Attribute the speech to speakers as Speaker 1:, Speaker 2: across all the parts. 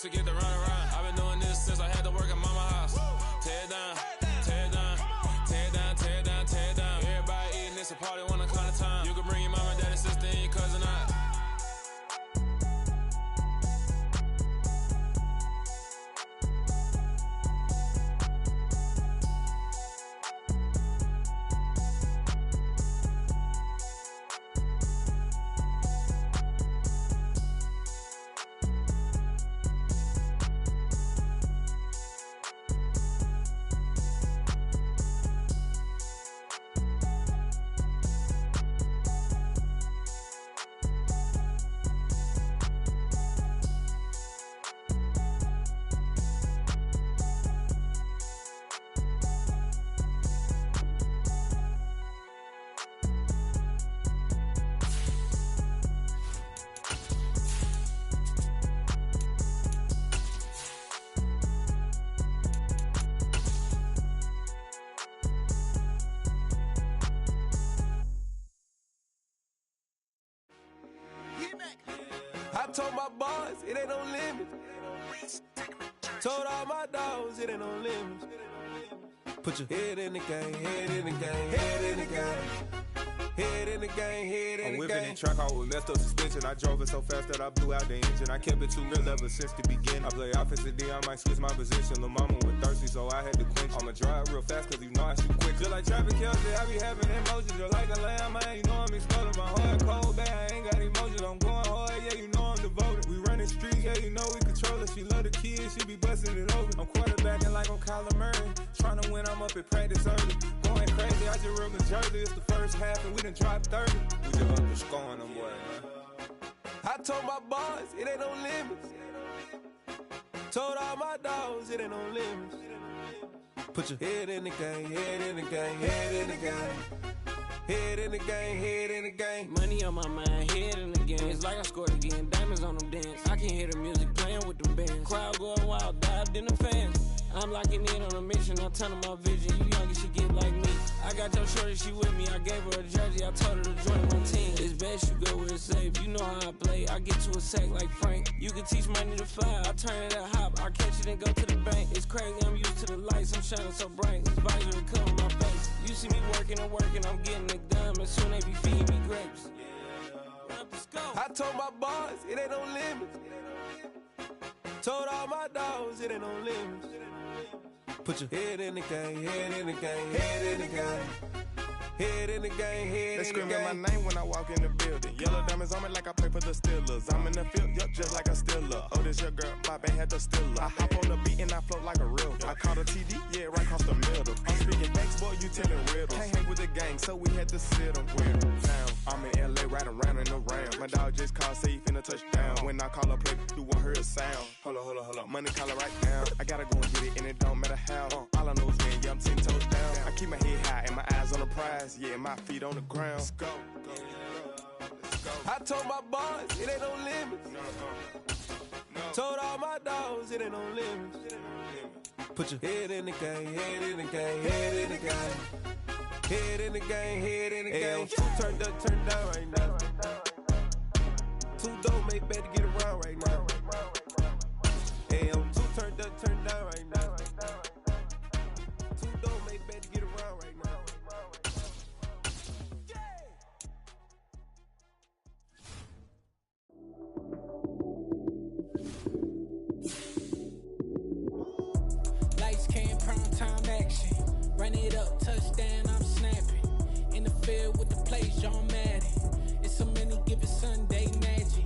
Speaker 1: to get the run around. I've been doing this since I had to work at mama house. Tear it down, tear it down, tear it down, tear it down, tear it down. Everybody eating, it's a party, one kind of time. You can bring your mama, daddy, sister, and your cousin out.
Speaker 2: I told my boys, it ain't no limit. Told all my dogs, it ain't no limit. Put your head in the game, head in the game, head in the game. Head in the game, head in the game.
Speaker 3: I'm whipping in track, I was messed up suspension. I drove it so fast that I blew out the engine. I kept it too real ever since the beginning. I play offensive D, I might switch my position. Lil' mama was thirsty, so I had to quench. I'ma drive real fast, cause you know I shoot quick. Just like traffic Kelsey, I be having emotions. Just like a lamb, man, you know I'm exploding. My heart cold, bad, I ain't got emotions. I'm going hard, yeah, you know I'm devoted. We running streets, yeah, you know we control it. She love the kids, she be busting it over. I'm quarterbacking like I'm Kyler Murray. Trying to win, I'm up at practice early. Going crazy, I just real Jersey. It's the first half and we done dropped 30. We just up to scoring them, boy, man.
Speaker 2: I told my boys, it ain't no limits. Told all my dogs, it ain't no limits. Put your head in the game, head in the game, head in the game. Head in the game, head in the game.
Speaker 4: Money on my mind, head in the game. It's like I scored again, diamonds on them dance. I can hear the music playing with them bands. Crowd going wild, dived in the fans. I'm locking in on a mission, I tell her my vision. You young and she get like me. I got your shorty, she with me. I gave her a jersey, I told her to join my team. It's best you go where it's safe. You know how I play. I get to a sack like Frank. You can teach money to fly. I turn it a hop. I catch it and go to the bank. It's crazy, I'm used to the lights. I'm shining so bright. This visor to cover my face. You see me working and working. I'm getting it done. And soon they be feeding me grapes. Let's go.
Speaker 2: I told my boys, it ain't no limits. Told all my dogs, it ain't no limits. Put your head in the game, head in the game, head in the game. Head in the game, head in the game.
Speaker 3: They screaming my name when I walk in the building. Yellow diamonds on me like I play for the Steelers. I'm in the field, yup, just like a Steeler. Oh, this your girl, my band had the Steeler. I hop on the beat and I float like a real. I caught a TD, yeah, right across the middle. I'm speaking thanks, boy, you telling riddles. Can't hang with the gang, so we had to sit them with them. I'm in LA, riding around in the round. My dog just called, say he finna touchdown. When I call a play, you won't hear a sound. Hold up, money caller right now. I gotta go and get it, and it don't matter how. All I know is win, yeah, I'm 10 toes down. I keep my head high and my eyes on the prize. Yeah, my feet on the ground. Let's go.
Speaker 2: I told my boys, it ain't no limits. Told all my dogs, it ain't no limits. Put your head in the game, head in the game, head in the game. Head in the game, head in the game. Two turned up, turned down right now. Two dope make better get around right now. Hey, I'm two turned up, turned down right now. Two dope make better get around right now.
Speaker 4: Lights came, prime time action. Run it up, touchdown, I'm snapping. In the field with the plays, John Madden. It's so many, give it Sunday magic.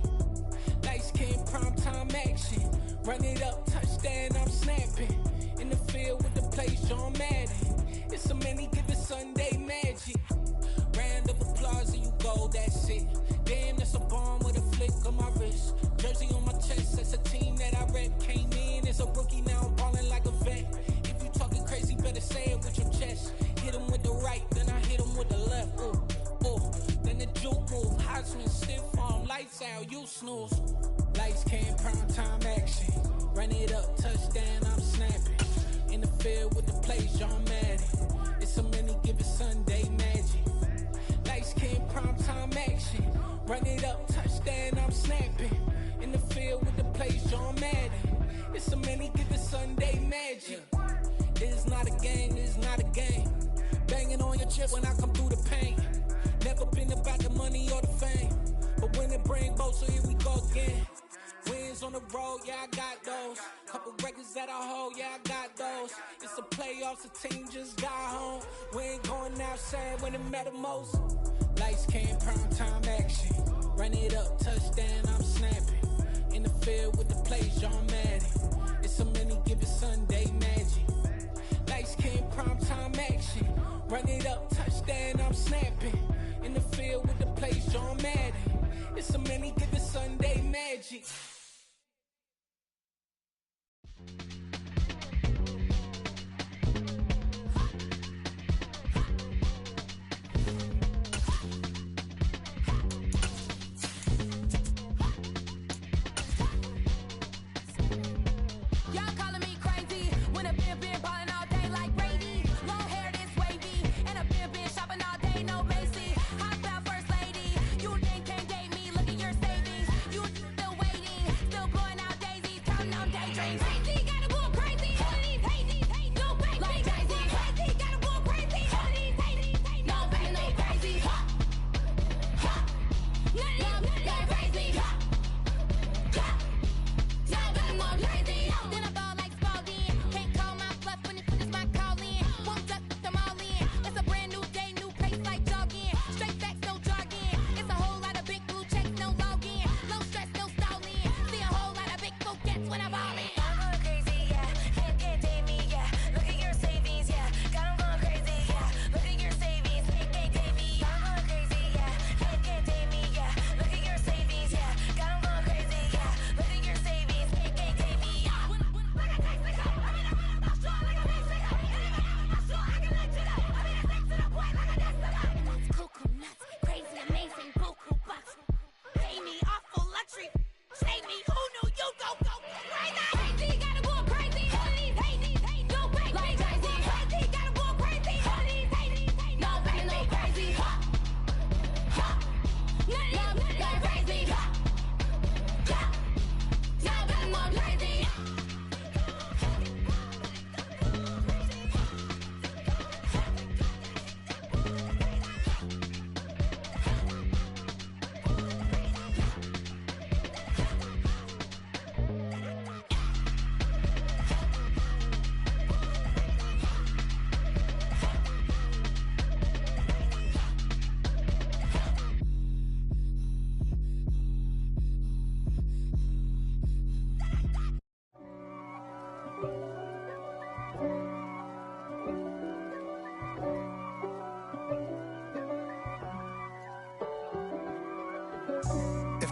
Speaker 4: Lights came, prime time action. Run it up, touchdown, I'm snapping. In the field with the plays, John Madden. It's so many, give it Sunday magic. Round of applause and you go, that's it. Damn, that's a bomb with a flick on my wrist. Jersey on my chest, that's a team that I rep. Came in as a rookie, now I'm ballin' like a vet. If you talking crazy, better say it with your chest. Hit him with the right, then I hit him with the left. Then the juke move, Heisman, stiff arm, lights out, you snooze. Lights came, prime time action. Run it up, touchdown, I'm snapping. In the field with the plays, John Madden. It's so many, give it Sunday magic. Lights came, prime time action. Run it up, touchdown, I'm snapping. In the field with the plays, John Madden. magic. It's not a game, it's not a game. Banging on your chip when I come through the pain. Never been about the money or the fame, but when it bring both, so here we go again. Wins on the road, yeah, I got those. Couple records that I hold, yeah, I got those. It's the playoffs, the team just got home. We ain't going outside when it matter most. Lights came, prime time action. Run it up, touchdown, I'm snapping. In the field with the plays, John Madden. It's a many given Sunday magic. Lights came, prime time action. Run it up, touchdown, I'm snapping. In the field with the plays, John Madden. It's a many given Sunday magic.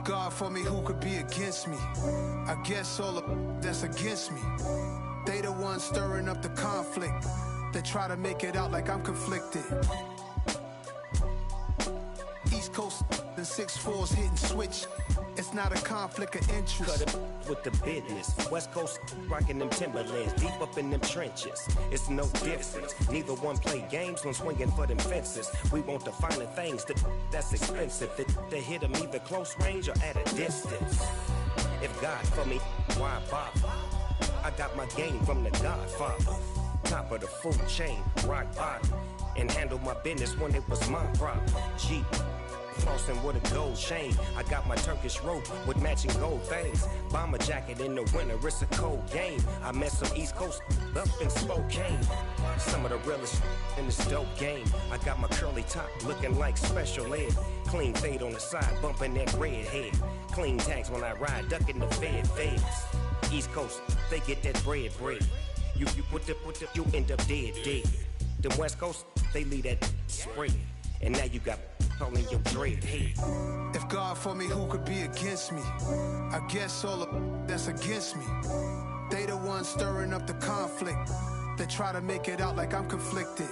Speaker 5: God for me, who could be against me? I guess all of that's against me. They the ones stirring up the conflict. They try to make it out like I'm conflicted. East Coast and 6'4's hitting switch. It's not a conflict of interest.
Speaker 6: Cut it with the business. West Coast rocking them Timberlands, deep up in them trenches. It's no difference. Neither one play games when swinging for them fences. We want the finer things that's expensive. That hit them either close range or at a distance. If God for me, why bother? I got my game from the Godfather. Top of the food chain, rock bottom. And handle my business when it was my problem. Jeep. Flossing with a gold chain. I got my Turkish rope with matching gold things. Bomber jacket in the winter, it's a cold game. I met some East Coast up in Spokane. Some of the realest in this dope game. I got my curly top looking like special ed. Clean fade on the side, bumping that red head. Clean tags when I ride, ducking the feds. East Coast, they get that bread. You you end up dead. Them West Coast, they leave that spread. And now you got calling your dread head.
Speaker 5: If God for me, who could be against me? I guess all of that's against me. They the ones stirring up the conflict. They try to make it out like I'm conflicted.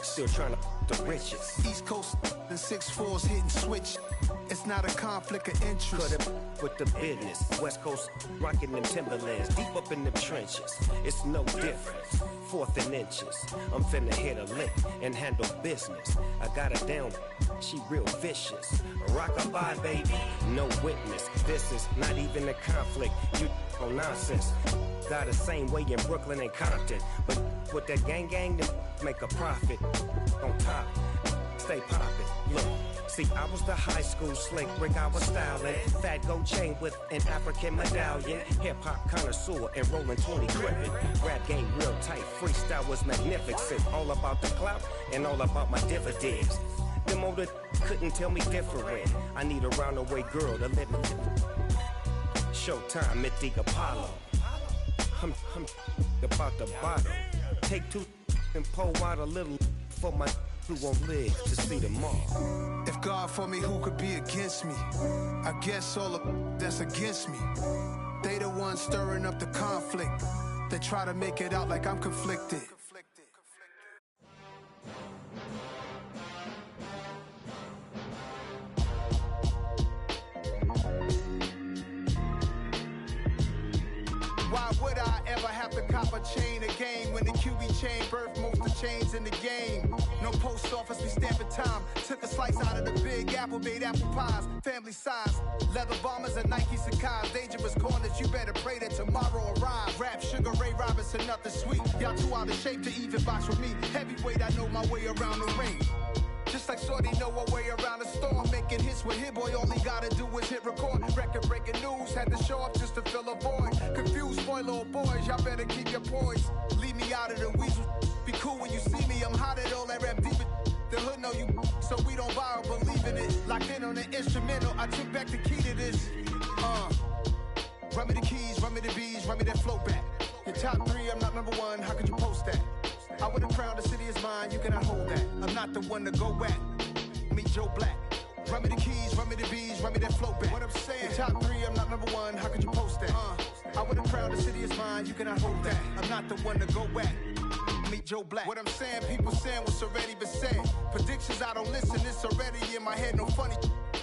Speaker 6: Still trying to the riches.
Speaker 5: East Coast and 6'4's hitting switch. It's not a conflict of interest.
Speaker 6: Cut it with the business. West Coast rocking them Timberlands, deep up in them trenches. It's no difference. 4th and inches. I'm finna hit a lick and handle business. I got it down she real vicious. Rockabye, baby, no witness. This is not even a conflict. You on nonsense. Got the same way in Brooklyn and Compton. But with that gang, them make a profit. On top, stay poppin'. Look. See, I was the high school slick Rick, I was styling. Fat gold chain with an African medallion. Hip-hop connoisseur and rolling 20 crippin'. Rap game real tight, freestyle was magnificent. All about the clout and all about my dividends. Them older couldn't tell me different. I need a roundaway girl to let me Showtime at the Apollo. I'm about the bottom. Take two and pour out a little for my who won't live to see tomorrow.
Speaker 5: If God for me, who could be against me? I guess all of that's against me. They the ones stirring up the conflict. They try to make it out like I'm conflicted. Why would I ever have to cop a chain again when the QB chain birthed most of the chains in the game? No post office, we stamping time. Took a slice out of the Big Apple, made apple pies, family size. Leather bombers and Nike Sacai's. Dangerous corners, you better pray that tomorrow arrives. Rap, Sugar Ray Robinson, nothing sweet. Y'all too out of shape to even box with me. Heavyweight, I know my way around the ring. Just like Shorty know her way around the storm. Making hits with Hit Boy, all he gotta do is hit record. Record breaking news, had to show up just to fill a void. Confused boy, little boys, y'all better keep your poise. Leave me out of the weasel. Be cool when you see me, I'm hot at all that rap deep. The hood know you, so we don't borrow, believe in it. Locked in on the instrumental, I took back the key to this. Run me the keys, run me the bees, run me that flow back. Your top three, I'm not number one, how could you post that? I would've crowned the city is mine, you cannot hold that. I'm not the one to go at. Meet Joe Black. Run me the keys, run me the bees, run me that flow back. What I'm saying, your top three, I'm not number one, how could you post that? I would've crowned the city is mine, you cannot hold that. I'm not the one to go at. Meet Joe Black. What I'm saying, people saying what's already been said. Predictions, I don't listen, it's already in my head, no funny.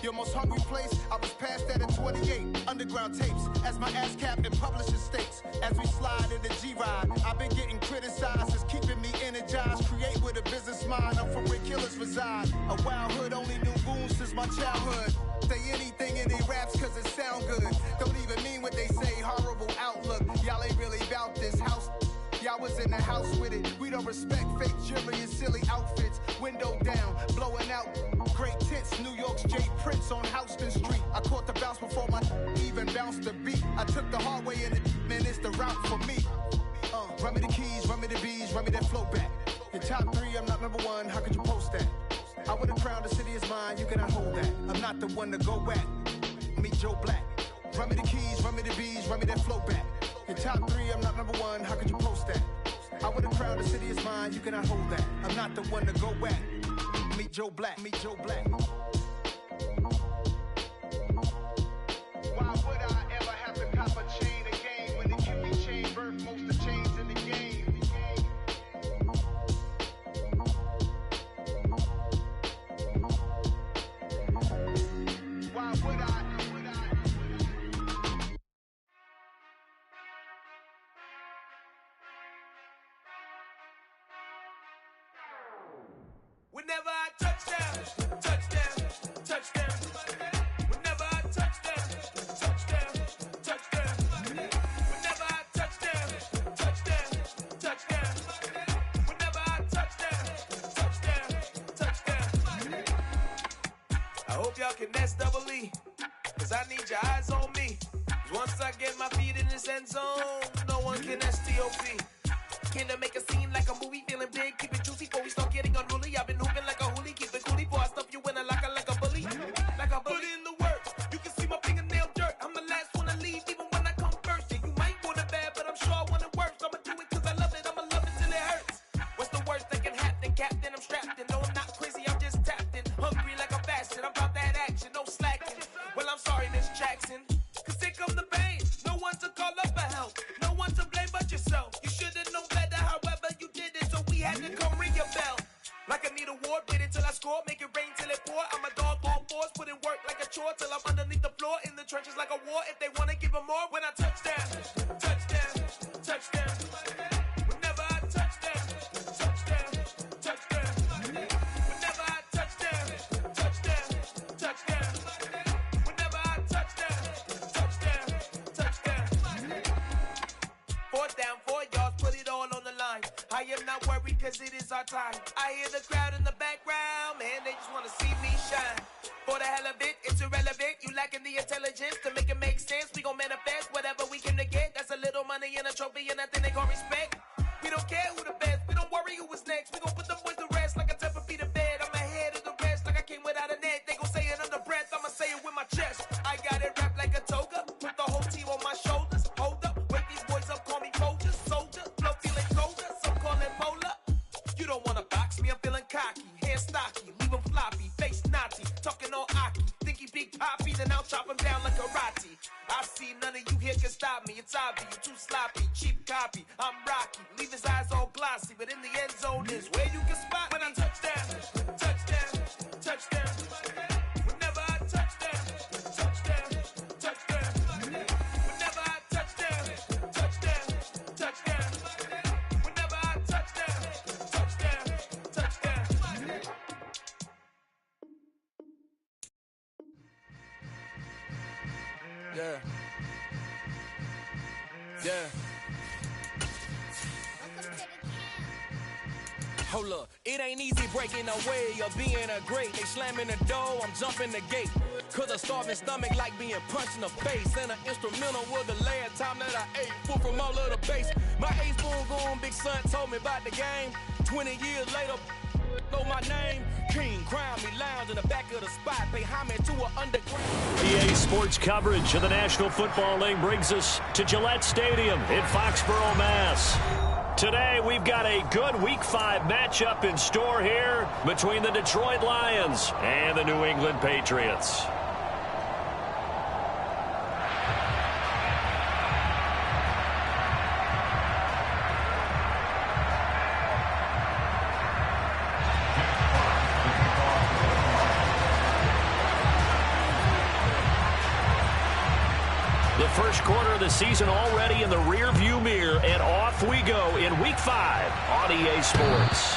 Speaker 5: Your most hungry place, I was past that at 28. Underground tapes, as my ass cap in publishing states. As we slide in the G-Ride, I've been getting criticized, it's keeping me energized. Create with a business mind, I'm from where killers reside. A wild hood, only knew goons since my childhood. Say anything in they raps cause it sound good. Don't even mean what they say, horrible outlook. Y'all ain't really about this house. Y'all was in the house with it. We don't respect fake jewelry and silly outfits. Window down, blowing out. Great tits, New York's J. Prince on Houston Street. I caught the bounce before my even bounced the beat. I took the hard way in it, man, it's the route for me. Run me the keys, run me the bees, run me that flow back. Your top three, I'm not number one, how could you post that? I would've crowned the city is mine, you cannot hold that. I'm not the one to go at. Meet Joe Black. Run me the keys, run me the bees, run me that flow back. Your top three, I'm not number one, how could you post that? I would've crowned the city is mine, you cannot hold that. I'm not the one to go at. Meet Joe Black, meet Joe Black. Why would I ever have to cop a chain again when the QB chain birthed most of the chains in the game? Why would I?
Speaker 1: Whenever I touchdown, touchdown, touchdown. Whenever I touchdown, touchdown, touchdown. Whenever I touchdown, touchdown, touchdown. Whenever I touchdown, touchdown, touchdown. I hope y'all can nest double E, cause I need your eyes on me. Once I get my feet in this end zone, no one can STOP. Can I make a scene like a movie, feeling big, keep it juicy before we start getting unruly. I've been hooping like a hoolie, keep it coolie before I stuff you in a locker like a bully. Like a bully. Put in the work, you can see my fingernail dirt. I'm the last one to leave, even when I come first. Yeah, you might want it bad, but I'm sure I want it worse. I'ma do it cause I love it, I'ma love it till it hurts. What's the worst that can happen, Captain? I'm strapped in, no I'm not crazy, I'm just tapped in. Hungry like I'm fasting, I'm about that action, no slacking. Well, I'm sorry, Miss Jackson, cause here come the pain. No one to call up for help, no one to blame but yourself. You should've known better, however you did it, so we had to come ring your bell. Like I need a ward, wait until I score, make it rain till it pour. I'm a dog on force, put in work like a chore till I'm underneath the floor, in the trenches like a war. If they wanna give them more, when I touchdown, touchdown, touchdown. Whenever I touchdown, touchdown, touchdown. Whenever I touchdown, touchdown.
Speaker 7: is our time. I hear the crowd in the background, man, they just want to see me shine. For the hell of it, it's irrelevant. You lacking the intelligence to make it make sense. We gon' manifest whatever we came to get. That's a little money and a trophy and nothing they gon' respect. We don't care who the best. We don't worry who was next. We gon' put them boys to rest like a 10 feet of bed. I'm ahead of the rest like I came without a net. They gon' say it under breath. I'ma say it with my chest. I got it wrapped like a toga. Put the whole team on my shoulders. Hold up. Wake these boys up. Call me soldier. Soldier. Flow feeling colder. Some call it polar. You don't wanna box me. I'm feeling cocky. Hair stocky. Leave him floppy. Face naughty. Talking all aki. Think he big poppy. Then I'll chop him down like karate. I see none of you here can stop me. It's obvious. You too sloppy. Cheap copy. I'm Rocky. Leave his eyes all glossy. But in the end zone is where you can spot when I touchdown. Touchdown. Touchdown. Whenever I touchdown. Touchdown. Touchdown. Whenever I touchdown. Touchdown. Touchdown. Whenever I touchdown. Touchdown. Touchdown.
Speaker 1: Yeah. Yeah. Hold up, it ain't easy breaking away or being a great. They slamming the door, I'm jumping the gate. Cause a starving stomach like being punched in the face. And an instrumental was the last time that I ate food from all of the base. My A-spoon goon, big son told me about the game. 20 years later, know my name. King, crown me, lounge in the back of the spot. Pay homage to an underground.
Speaker 8: EA Sports coverage of the National Football League brings us to Gillette Stadium in Foxborough, Mass. Today, we've got a good Week 5 matchup in store here between the Detroit Lions and the New England Patriots. The first quarter of the season already in the rear-view mirror, and off we go in Week 5 on EA Sports.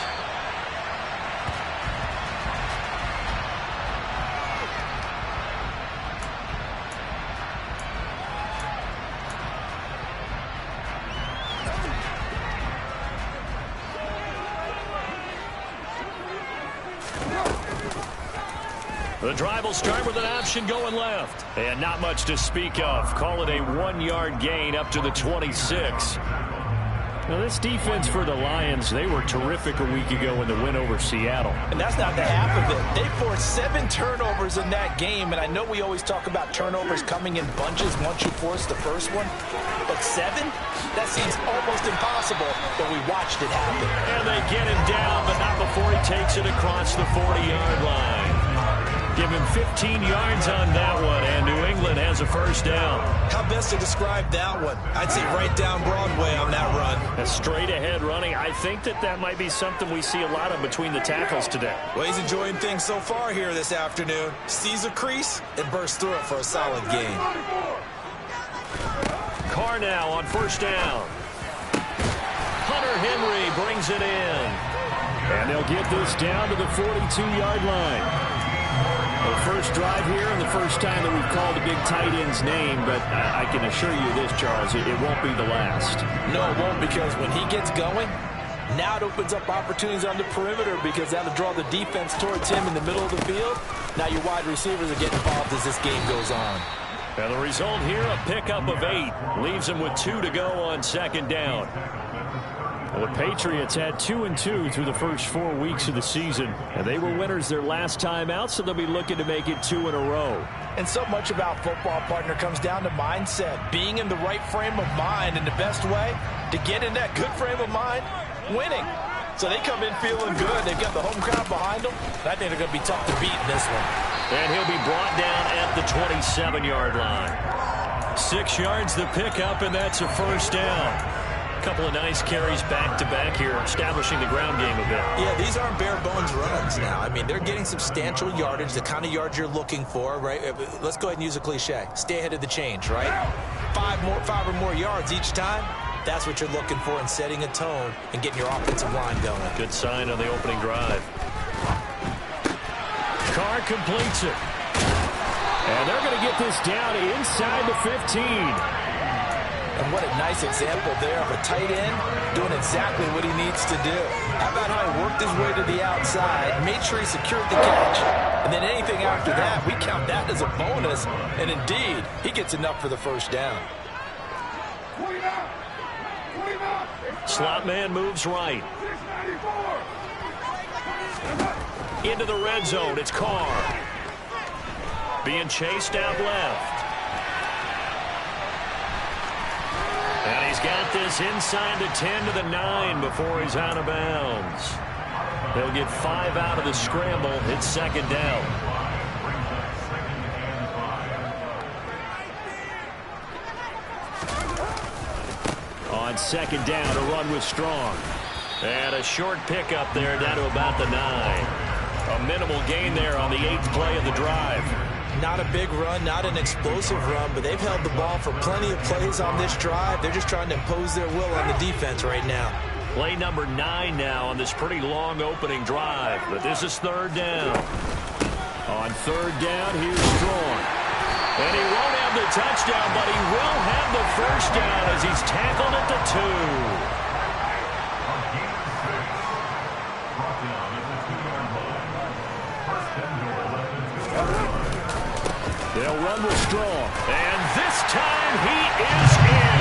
Speaker 8: The drive will start with an option going left. And not much to speak of. Call it a 1-yard gain up to the 26. Now, this defense for the Lions, they were terrific a week ago in the win over Seattle.
Speaker 9: And that's not the half of it. They forced 7 turnovers in that game, and I know we always talk about turnovers coming in bunches once you force the first one. But 7? That seems almost impossible, but we watched it happen.
Speaker 8: And they get him down, but not before he takes it across the 40-yard line. Give him 15 yards on that one, and New England has a first down.
Speaker 9: How best to describe that one? I'd say right down Broadway on that run.
Speaker 8: A straight-ahead running. I think that might be something we see a lot of between the tackles today.
Speaker 9: Well, he's enjoying things so far here this afternoon. Sees a crease and bursts through it for a solid gain.
Speaker 8: Carr now on first down. Hunter Henry brings it in. And they'll get this down to the 42-yard line. The first drive here and the first time that we've called a big tight end's name, but I can assure you this, Charles, it won't be the last.
Speaker 9: No, it won't, because when he gets going, now it opens up opportunities on the perimeter because that'll draw the defense towards him in the middle of the field. Now your wide receivers are getting involved as this game goes on.
Speaker 8: And the result here, a pickup of 8. Leaves them with 2 to go on second down. Well, the Patriots had 2-2 through the first 4 weeks of the season, and they were winners their last time out, so they'll be looking to make it 2 in a row.
Speaker 9: And so much about football, partner, comes down to mindset, being in the right frame of mind, and the best way to get in that good frame of mind, winning. So they come in feeling good. They've got the home crowd behind them. I think they're going to be tough to beat in this one.
Speaker 8: And he'll be brought down at the 27-yard line. 6 yards the pickup, and that's a first down. Couple of nice carries back-to-back here, establishing the ground game a bit.
Speaker 9: Yeah, these aren't bare-bones runs now. I mean, they're getting substantial yardage, the kind of yards you're looking for, right? Let's go ahead and use a cliche. Stay ahead of the change, right? 5 or more yards each time. That's what you're looking for in setting a tone and getting your offensive line going.
Speaker 8: Good sign on the opening drive. Carr completes it. And they're going to get this down inside the 15.
Speaker 9: And what a nice example there of a tight end doing exactly what he needs to do. How about how he worked his way to the outside, made sure he secured the catch, and then anything after that, we count that as a bonus, and indeed, he gets enough for the first down.
Speaker 8: Slot man moves right. Into the red zone, it's Carr. Being chased out left. And he's got this inside the 10 to the 9 before he's out of bounds. They'll get 5 out of the scramble. It's second down. On second down, a run with Strong. And a short pickup there down to about the 9. A minimal gain there on the 8th play of the drive.
Speaker 9: Not a big run, not an explosive run, but they've held the ball for plenty of plays on this drive. They're just trying to impose their will on the defense right now.
Speaker 8: Play number 9 now on this pretty long opening drive. But this is third down. On third down, here's Strong. And he won't have the touchdown, but he will have the first down as he's tackled at the 2. They'll run with Strong. And this time he is in.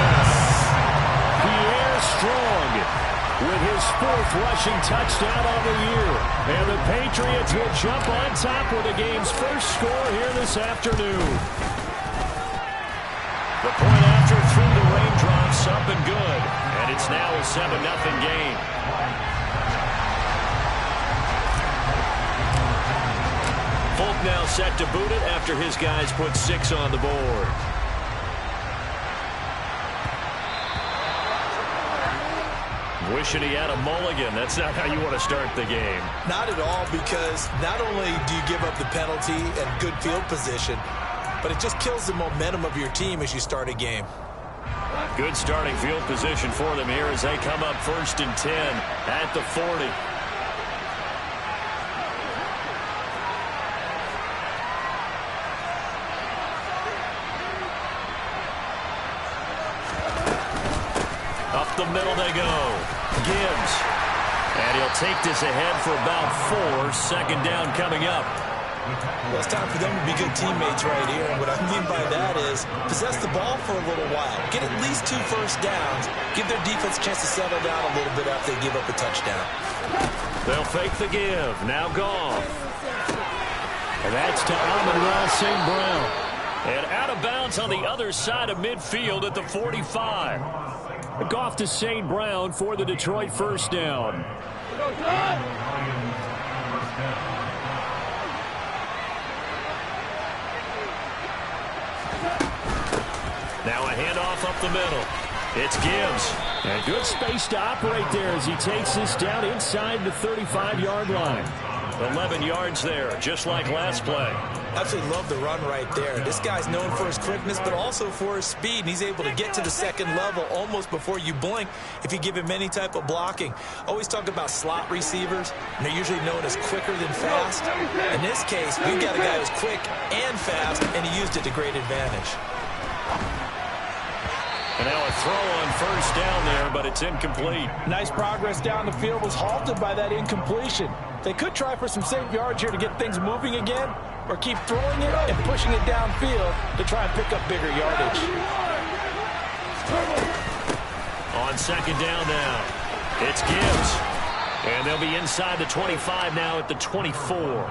Speaker 8: Pierre Strong with his 4th rushing touchdown on the year. And the Patriots will jump on top with the game's first score here this afternoon. The point after through the raindrops up and good. And it's now a 7-0 game. Folk now set to boot it after his guys put 6 on the board. Wishing he had a mulligan. That's not how you want to start the game.
Speaker 9: Not at all, because not only do you give up the penalty and good field position, but it just kills the momentum of your team as you start a game.
Speaker 8: Good starting field position for them here as they come up 1st and 10 at the 40. Up the middle they go. Gibbs. And he'll take this ahead for about 4. Second down coming up.
Speaker 9: Well, it's time for them to be good teammates right here. And what I mean by that is possess the ball for a little while. Get at least 2 first downs. Give their defense a chance to settle down a little bit after they give up a touchdown.
Speaker 8: They'll fake the give. Now Goff. And that's to Amon-Ra St. Brown. And out of bounds on the other side of midfield at the 45. Goff to St. Brown for the Detroit first down. Now a handoff up the middle. It's Gibbs. And good space to operate there as he takes this down inside the 35-yard line. 11 yards there, just like last play.
Speaker 9: Absolutely love the run right there. This guy's known for his quickness, but also for his speed. And he's able to get to the second level almost before you blink if you give him any type of blocking. Always talk about slot receivers, and they're usually known as quicker than fast. In this case, we've got a guy who's quick and fast, and he used it to great advantage.
Speaker 8: And now a throw on first down there, but it's incomplete.
Speaker 10: Nice progress down the field was halted by that incompletion. They could try for some safe yards here to get things moving again, or keep throwing it and pushing it downfield to try and pick up bigger yardage.
Speaker 8: On second down now, it's Gibbs. And they'll be inside the 25 now at the 24.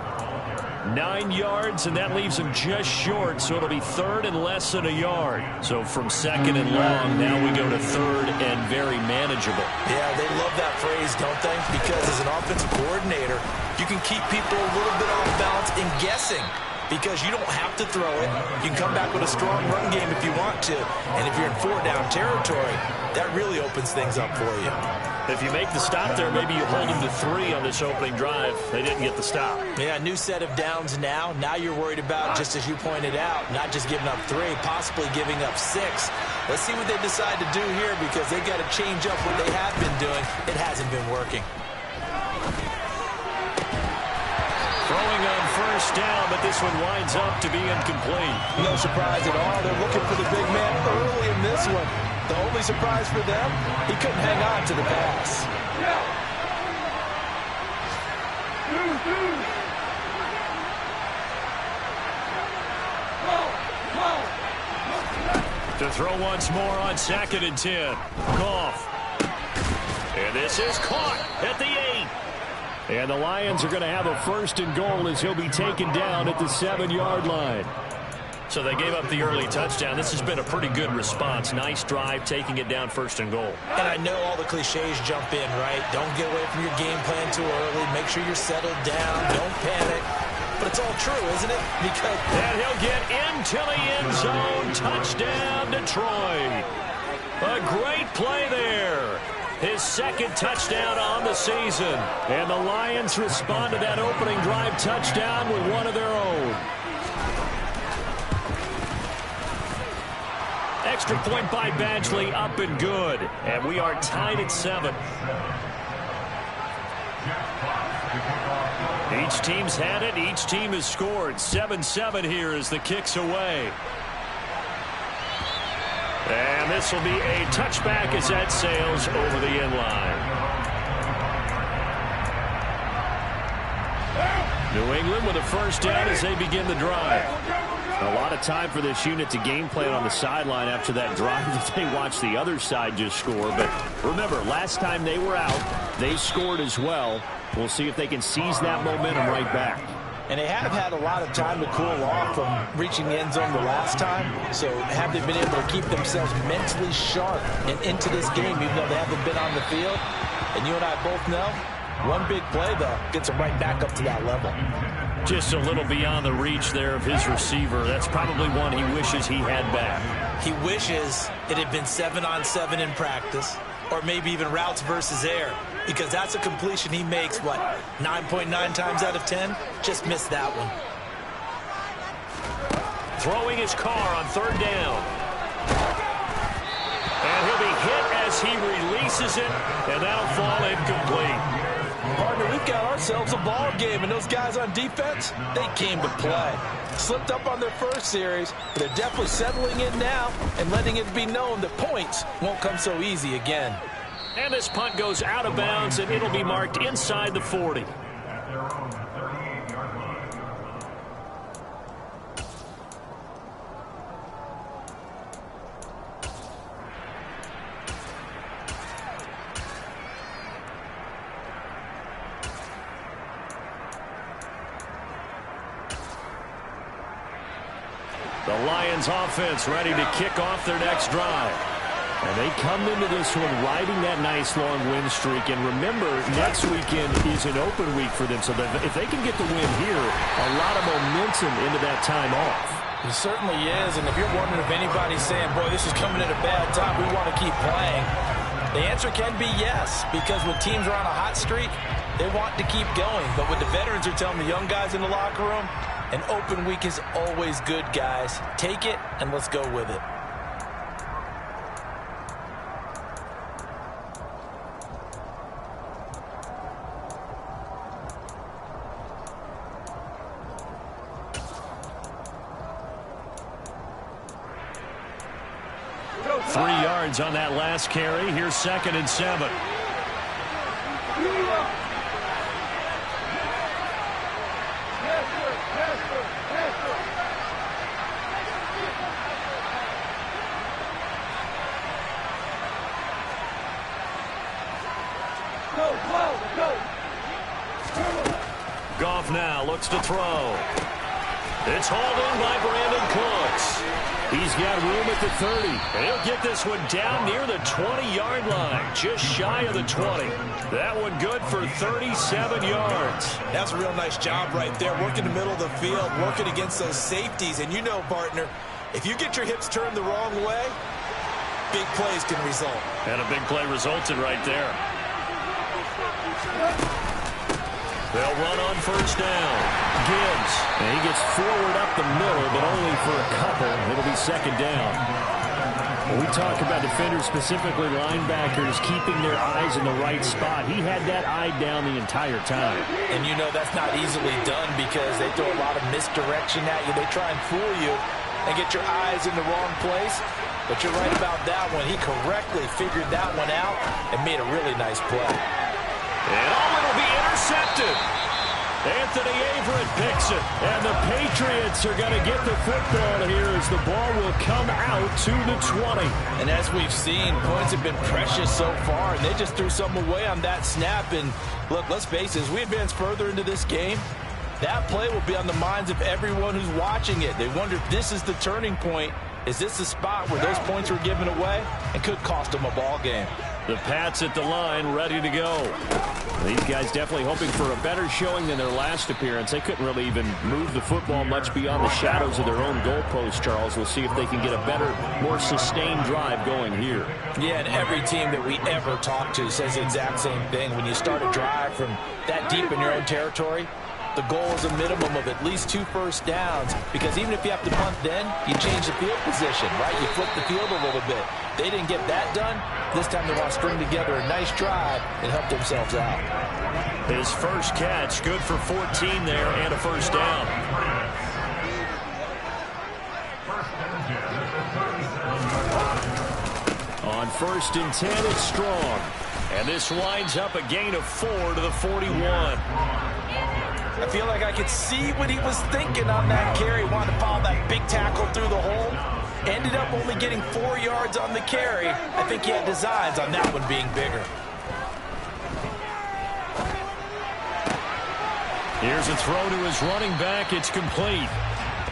Speaker 8: 9 yards, and that leaves them just short, so it'll be third and less than a yard. So from second and long, now we go to third and very manageable.
Speaker 9: Yeah, they love that phrase, don't they? Because as an offensive coordinator, you can keep people a little bit off balance and guessing because you don't have to throw it. You can come back with a strong run game if you want to. And if you're in 4-down territory, that really opens things up for you.
Speaker 8: If you make the stop there, maybe you hold them to 3 on this opening drive. They didn't get the stop.
Speaker 9: Yeah, new set of downs now. Now you're worried about, just as you pointed out, not just giving up 3, possibly giving up 6. Let's see what they decide to do here because they've got to change up what they have been doing. It hasn't been working.
Speaker 8: Throwing on first down, but this one winds up to be incomplete.
Speaker 10: No surprise at all. They're looking for the big man early in this one. The only surprise for them, he couldn't hang on to the pass.
Speaker 8: To throw once more on 2nd and 10. Goff. And this is caught at the 8. And the Lions are going to have a 1st and goal as he'll be taken down at the 7-yard line. So they gave up the early touchdown. This has been a pretty good response. Nice drive, taking it down 1st and goal.
Speaker 9: And I know all the cliches jump in, right? Don't get away from your game plan too early. Make sure you're settled down. Don't panic. But it's all true, isn't it? Because
Speaker 8: and he'll get into the end zone. Touchdown, Detroit. A great play there. His 2nd touchdown on the season. And the Lions respond to that opening drive touchdown with one of their own. Extra point by Badgley, up and good. And we are tied at 7. Each team's had it. Each team has scored. 7-7 here as the kick's away. And this will be a touchback as that sails over the end line. New England with a 1st down as they begin the drive. A lot of time for this unit to game plan on the sideline after that drive that they watched the other side just score. But remember, last time they were out, they scored as well. We'll see if they can seize that momentum right back.
Speaker 10: And they have had a lot of time to cool off from reaching the end zone the last time. So have they been able to keep themselves mentally sharp and into this game, even though they haven't been on the field? And you and I both know, one big play, though, gets them right back up to that level.
Speaker 8: Just a little beyond the reach there of his receiver. That's probably one he wishes he had back.
Speaker 9: he wishes it had been 7-on-7 in practice, or maybe even routes versus air, because that's a completion he makes, what, 9.9 times out of 10? Just missed that one.
Speaker 8: Throwing his car on 3rd down. And he'll be hit as he releases it, and that'll fall incomplete.
Speaker 10: Partner, we've got ourselves a ball game, and those guys on defense, they came to play. Slipped up on their first series, but they're definitely settling in now and letting it be known that points won't come so easy again.
Speaker 8: And this punt goes out of bounds, and it'll be marked inside the 40. The Lions offense ready to kick off their next drive. And they come into this one riding that nice long win streak. And remember, next weekend is an open week for them. So that if they can get the win here, a lot of momentum into that time off.
Speaker 10: It certainly is. And if you're wondering if anybody's saying, boy, this is coming at a bad time, we want to keep playing, the answer can be yes. Because when teams are on a hot streak, they want to keep going. But what the veterans are telling the young guys in the locker room, an open week is always good, guys. Take it, and let's go with it.
Speaker 8: Three yards on that last carry. Here's 2nd and 7. Goff now looks to throw. It's hauled in by Brandon Cooks. He's got room at the 30. And he'll get this one down near the 20-yard line, just shy of the 20. That one good for 37 yards.
Speaker 9: That's a real nice job right there, working the middle of the field, working against those safeties. And you know, partner, if you get your hips turned the wrong way, big plays can result.
Speaker 8: And a big play resulted right there. They'll run on 1st down. Gibbs. And he gets forward up the middle, but only for a couple. It'll be 2nd down. When we talk about defenders, specifically linebackers, keeping their eyes in the right spot, he had that eye down the entire time.
Speaker 10: And you know that's not easily done because they throw a lot of misdirection at you. They try and fool you and get your eyes in the wrong place. But you're right about that one. He correctly figured that one out and made a really nice play.
Speaker 8: And it'll be intercepted. Anthony Averett picks it. And the Patriots are going to get the football here as the ball will come out to the 20.
Speaker 10: And as we've seen, points have been precious so far, and they just threw some away on that snap. And look, let's face it, as we advance further into this game, that play will be on the minds of everyone who's watching it. They wonder if this is the turning point. Is this the spot where those points were given away and could cost them a ball game?
Speaker 8: The Pats at the line, ready to go. These guys definitely hoping for a better showing than their last appearance. They couldn't really even move the football much beyond the shadows of their own goalpost, Charles. We'll see if they can get a better, more sustained drive going here.
Speaker 10: Yeah, and every team that we ever talk to says the exact same thing. When you start a drive from that deep in your own territory, the goal is a minimum of at least 2 first downs, because even if you have to punt then, you change the field position, right? You flip the field a little bit. They didn't get that done. This time they want to string together a nice drive and help themselves out.
Speaker 8: His first catch, good for 14 there and a first down. On 1st and 10, it's Strong. And this winds up a gain of 4 to the 41.
Speaker 10: I feel like I could see what he was thinking on that carry. Wanted to follow that big tackle through the hole. Ended up only getting 4 yards on the carry. I think he had designs on that one being bigger.
Speaker 8: Here's a throw to his running back. It's complete.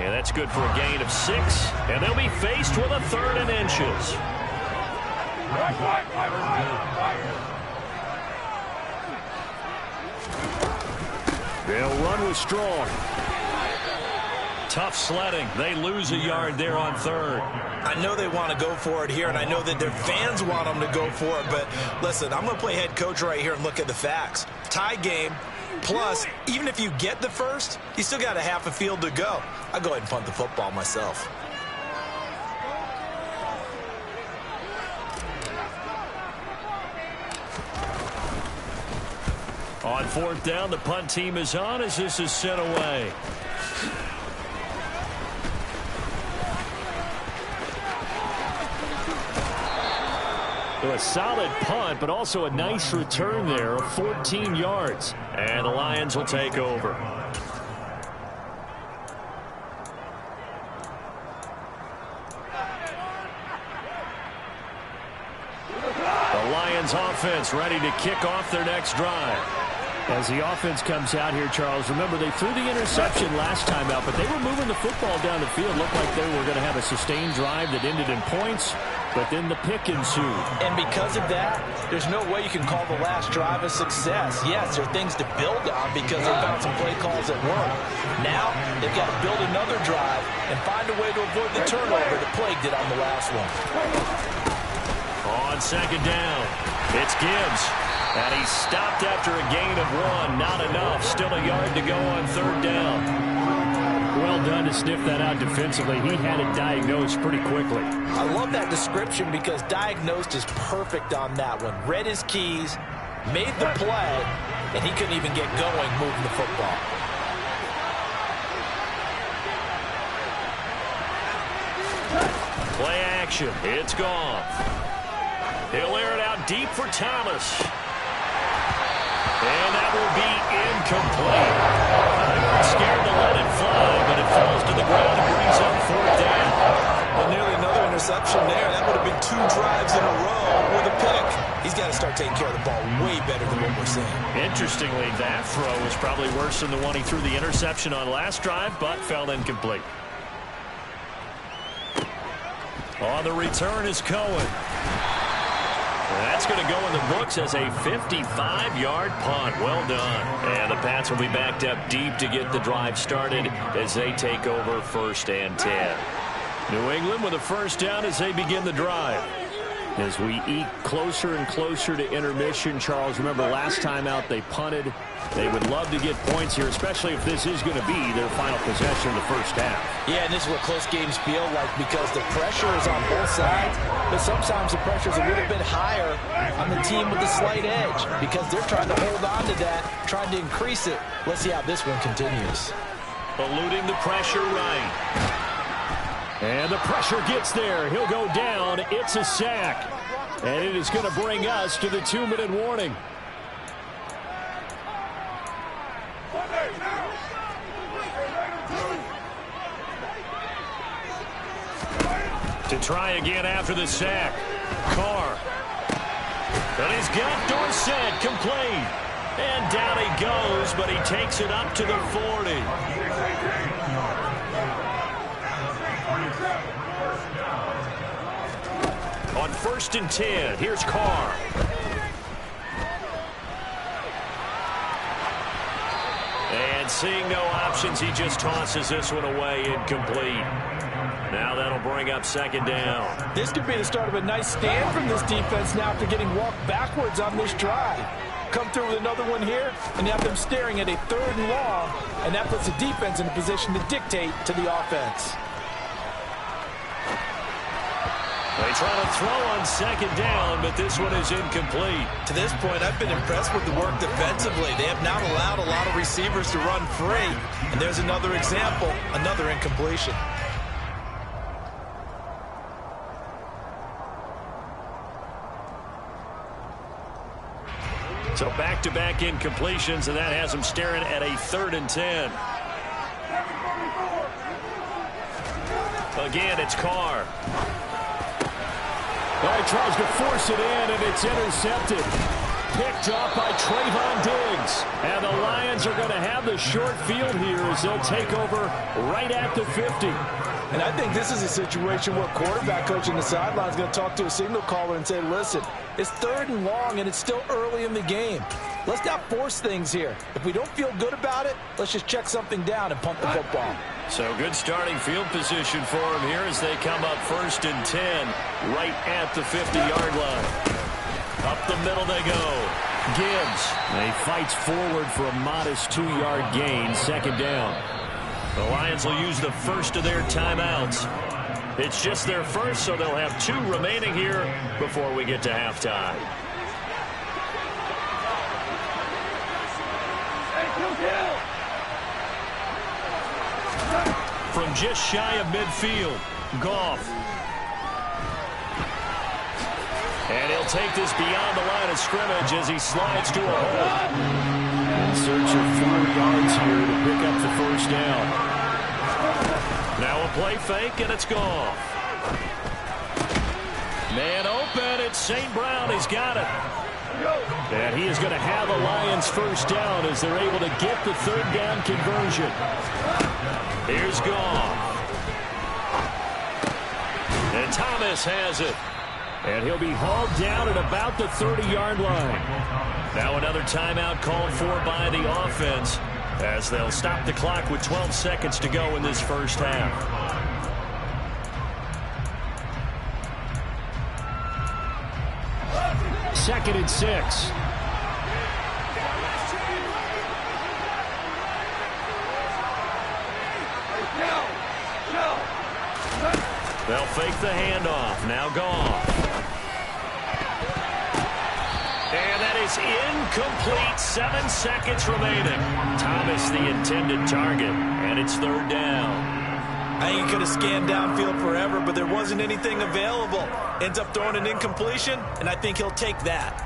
Speaker 8: And that's good for a gain of 6. And they'll be faced with a 3rd and inches. They'll run with Strong. Tough sledding. They lose a yard there on 3rd.
Speaker 10: I know they want to go for it here, and I know that their fans want them to go for it, but listen, I'm going to play head coach right here and look at the facts. Tie game, plus, even if you get the first, you still got a half a field to go. I'll go ahead and punt the football myself.
Speaker 8: On 4th down, the punt team is on as this is sent away. So a solid punt, but also a nice return there of 14 yards. And the Lions will take over. The Lions offense ready to kick off their next drive. As the offense comes out here, Charles, remember they threw the interception last time out, but they were moving the football down the field. Looked like they were going to have a sustained drive that ended in points, but then the pick ensued.
Speaker 10: And because of that, there's no way you can call the last drive a success. Yes, there are things to build on because they found some play calls that work. Now, they've got to build another drive and find a way to avoid the turnover that plagued it on the last one.
Speaker 8: On 2nd down, it's Gibbs. And he's stopped after a gain of 1. Not enough. Still a yard to go on 3rd down. Well done to sniff that out defensively. He had it diagnosed pretty quickly.
Speaker 10: I love that description because diagnosed is perfect on that one. Read his keys, made the play, and he couldn't even get going moving the football.
Speaker 8: Play action. It's gone. He'll air it out deep for Thomas. And that will be incomplete. They weren't scared to let it fly, but it falls to the ground and brings up 4th down.
Speaker 10: Well, nearly another interception there. That would have been 2 drives in a row with a pick. He's got to start taking care of the ball way better than what we're seeing.
Speaker 8: Interestingly, that throw was probably worse than the one he threw the interception on last drive, but fell incomplete. On the return is Cohen. That's going to go in the books as a 55-yard punt. Well done. And the Pats will be backed up deep to get the drive started as they take over 1st and 10. New England with a first down as they begin the drive. As we eke closer and closer to intermission, Charles, remember last time out they punted. They would love to get points here, especially if this is going to be their final possession of the first half.
Speaker 10: Yeah, and this is what close games feel like because the pressure is on both sides, but sometimes the pressure is a little bit higher on the team with the slight edge because they're trying to hold on to that, trying to increase it. Let's see how this one continues.
Speaker 8: Eluding the pressure right. And the pressure gets there. He'll go down. It's a sack. And it is going to bring us to the 2-minute warning. To try again after the sack. Carr. And he's got Dorsett complete. And down he goes, but he takes it up to the 40. On 1st and 10, here's Carr. And seeing no options, he just tosses this one away, incomplete. Now that'll bring up 2nd down.
Speaker 10: This could be the start of a nice stand from this defense now after getting walked backwards on this drive. Come through with another one here, and you have them staring at a 3rd and long, and that puts the defense in a position to dictate to the offense.
Speaker 8: They try to throw on 2nd down, but this one is incomplete.
Speaker 9: To this point, I've been impressed with the work defensively. They have not allowed a lot of receivers to run free. And there's another example, another incompletion.
Speaker 8: So back-to-back incompletions, and that has them staring at a 3rd and 10. Again, it's Carr. Well, he tries to force it in, and it's intercepted. Picked off by Trayvon Diggs. And the Lions are going to have the short field here as they'll take over right at the 50.
Speaker 10: And I think this is a situation where quarterback coach in the sideline is going to talk to a signal caller and say, listen, it's 3rd and long, and it's still early in the game. Let's not force things here. If we don't feel good about it, let's just check something down and punt the football.
Speaker 8: So good starting field position for him here as they come up 1st and 10 right at the 50-yard line. Up the middle they go. Gibbs. He fights forward for a modest 2-yard gain, 2nd down. The Lions will use the first of their timeouts. It's just their first, so they'll have 2 remaining here before we get to halftime. From just shy of midfield, Goff. And he'll take this beyond the line of scrimmage as he slides to a hole. In search of 4 yards here to pick up the 1st down. Now a play fake, and it's Goff. Man open, it's St. Brown. He's got it. And he is going to have a Lions 1st down as they're able to get the 3rd down conversion. Here's Goff. And Thomas has it. And he'll be hauled down at about the 30-yard line. Now another timeout called for by the offense as they'll stop the clock with 12 seconds to go in this first half. Second and 6. They'll fake the handoff. Now Goff. And that is incomplete. 7 seconds remaining. Thomas the intended target. And it's 3rd down.
Speaker 9: I think he could have scanned downfield forever, but there wasn't anything available. Ends up throwing an incompletion, and I think he'll take that.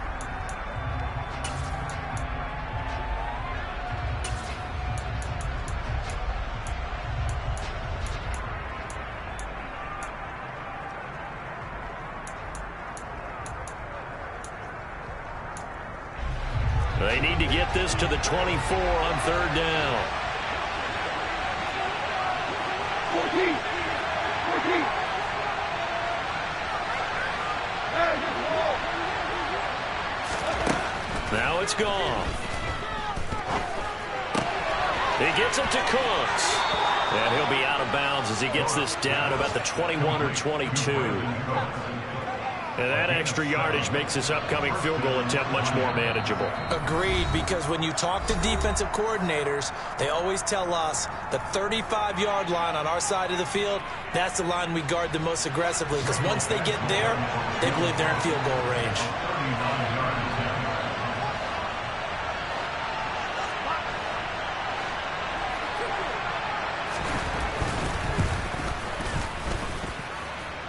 Speaker 8: They need to get this to the 24 on 3rd down. 14. Now it's gone. He gets it to Cooks. And he'll be out of bounds as he gets this down about the 21 or 22. And that extra yardage makes this upcoming field goal attempt much more manageable.
Speaker 9: Agreed, because when you talk to defensive coordinators, they always tell us the 35-yard line on our side of the field, that's the line we guard the most aggressively, because once they get there, they believe they're in field goal range.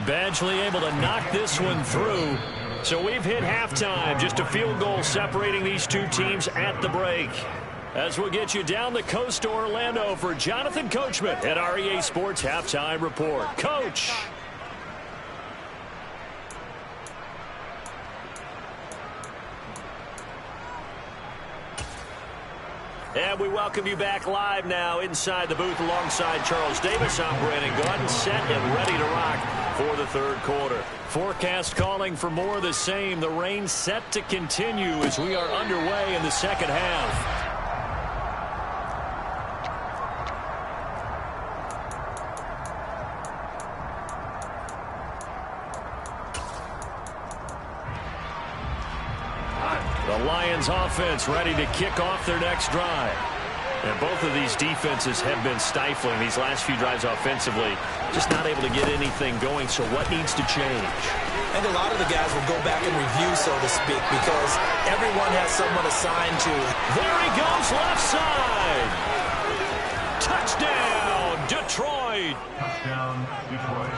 Speaker 8: Badgley able to knock this one through. So we've hit halftime. Just a field goal separating these two teams at the break. As we'll get you down the coast to Orlando for Jonathan Coachman at REA Sports Halftime Report. Coach. And we welcome you back live now inside the booth alongside Charles Davis. I'm Brandon Gordon, set and ready to rock for the third quarter. Forecast calling for more of the same. The rain set to continue as we are underway in the second half. The Lions offense ready to kick off their next drive. And both of these defenses have been stifling these last few drives offensively. Just not able to get anything going, so what needs to change?
Speaker 9: I think a lot of the guys will go back and review, so to speak, because everyone has someone assigned to.
Speaker 8: There he goes, left side. Touchdown, Detroit.
Speaker 11: Touchdown, Detroit.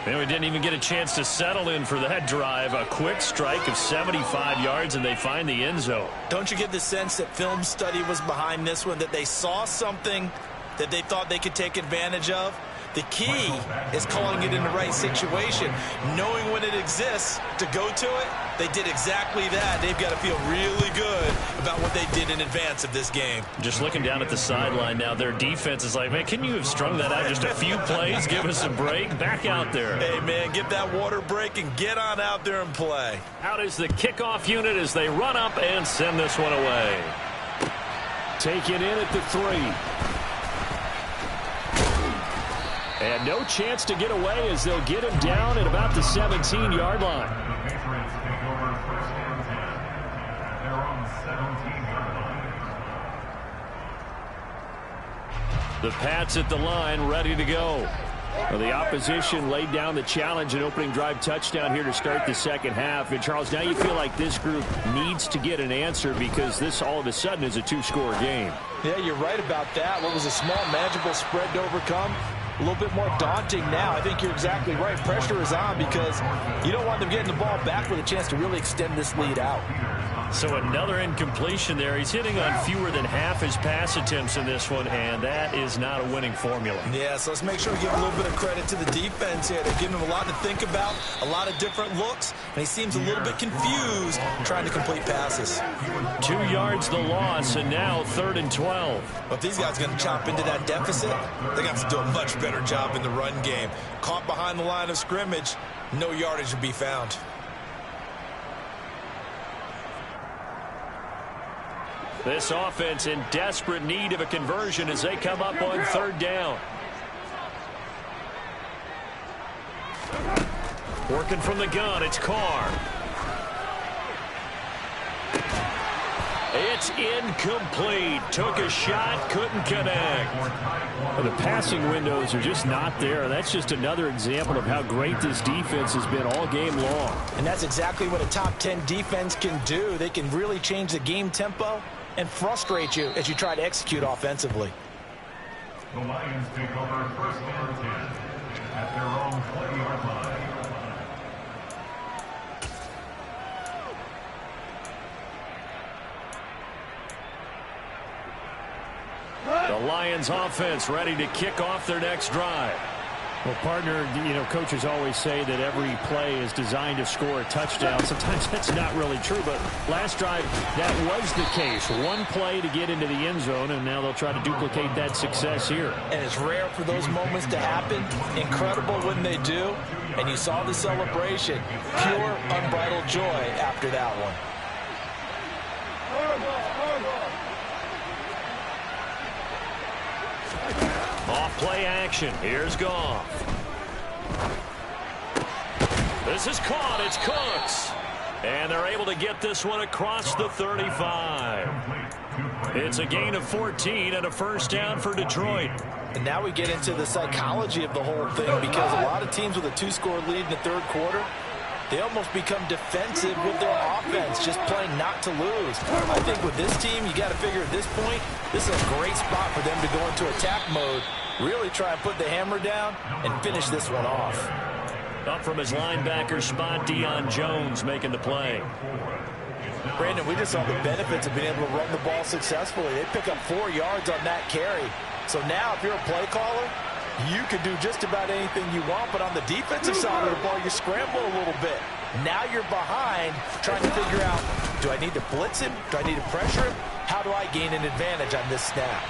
Speaker 8: And we didn't even get a chance to settle in for that drive. A quick strike of 75 yards, and they find the end zone.
Speaker 9: Don't you get the sense that film study was behind this one, that they saw something that they thought they could take advantage of? The key is calling it in the right situation, knowing when it exists to go to it. They did exactly that. They've got to feel really good about what they did in advance of this game.
Speaker 8: Just looking down at the sideline now, their defense is like, man, can you have strung that out just a few plays? Give us a break. Back out there.
Speaker 9: Hey, man, get that water break and get on out there and play.
Speaker 8: Out is the kickoff unit as they run up and send this one away. Take it in at the 3. And no chance to get away as they'll get him down at about the 17-yard line.
Speaker 11: The Patriots take over first and 10 at their own 17-yard line.
Speaker 8: The Pats at the line, ready to go. Well, the opposition laid down the challenge and opening drive touchdown here to start the second half. And, Charles, now you feel like this group needs to get an answer because this all of a sudden is a two-score game.
Speaker 10: Yeah, you're right about that. What was a small, manageable spread to overcome? A little bit more daunting now. I think you're exactly right. Pressure is on because you don't want them getting the ball back with a chance to really extend this lead out.
Speaker 8: So another incompletion there. He's hitting on fewer than half his pass attempts in this one, and that is not a winning formula.
Speaker 9: Yeah, so let's make sure we give a little bit of credit to the defense here. They're giving him a lot to think about, a lot of different looks, and he seems a little bit confused trying to complete passes.
Speaker 8: 2 yards the loss, and now 3rd and 12.
Speaker 9: But if these guys are going to chop into that deficit, they're going to have to do a much better job in the run game. Caught behind the line of scrimmage, no yardage to be found.
Speaker 8: This offense in desperate need of a conversion as they come up on 3rd down. Working from the gun, it's Carr. It's incomplete. Took a shot, couldn't connect. Well, the passing windows are just not there. That's just another example of how great this defense has been all game long.
Speaker 10: And that's exactly what a top 10 defense can do. They can really change the game tempo and frustrate you as you try to execute offensively.
Speaker 11: The Lions take over first and 10 at their own 20-yard line.
Speaker 8: The Lions offense ready to kick off their next drive. Well, partner, you know, coaches always say that every play is designed to score a touchdown. Sometimes that's not really true, but last drive, that was the case. One play to get into the end zone, and now they'll try to duplicate that success here.
Speaker 10: And it's rare for those moments to happen. Incredible when they do. And you saw the celebration. Pure, unbridled joy after that one.
Speaker 8: Off play action. Here's Goff. This is caught. It's Cooks. And they're able to get this one across the 35. It's a gain of 14 and a first down for Detroit.
Speaker 10: And now we get into the psychology of the whole thing because a lot of teams with a 2-score lead in the third quarter, they almost become defensive with their offense, just playing not to lose. I think with this team, you got to figure at this point, this is a great spot for them to go into attack mode, really try and put the hammer down and finish this one off.
Speaker 8: Up from his linebacker spot, Deion Jones making the play.
Speaker 10: Brandon, we just saw the benefits of being able to run the ball successfully. They pick up 4 yards on that carry. So now if you're a play caller, you can do just about anything you want, but on the defensive side of the ball, you scramble a little bit. Now you're behind trying to figure out, do I need to blitz him? Do I need to pressure him? How do I gain an advantage on this snap?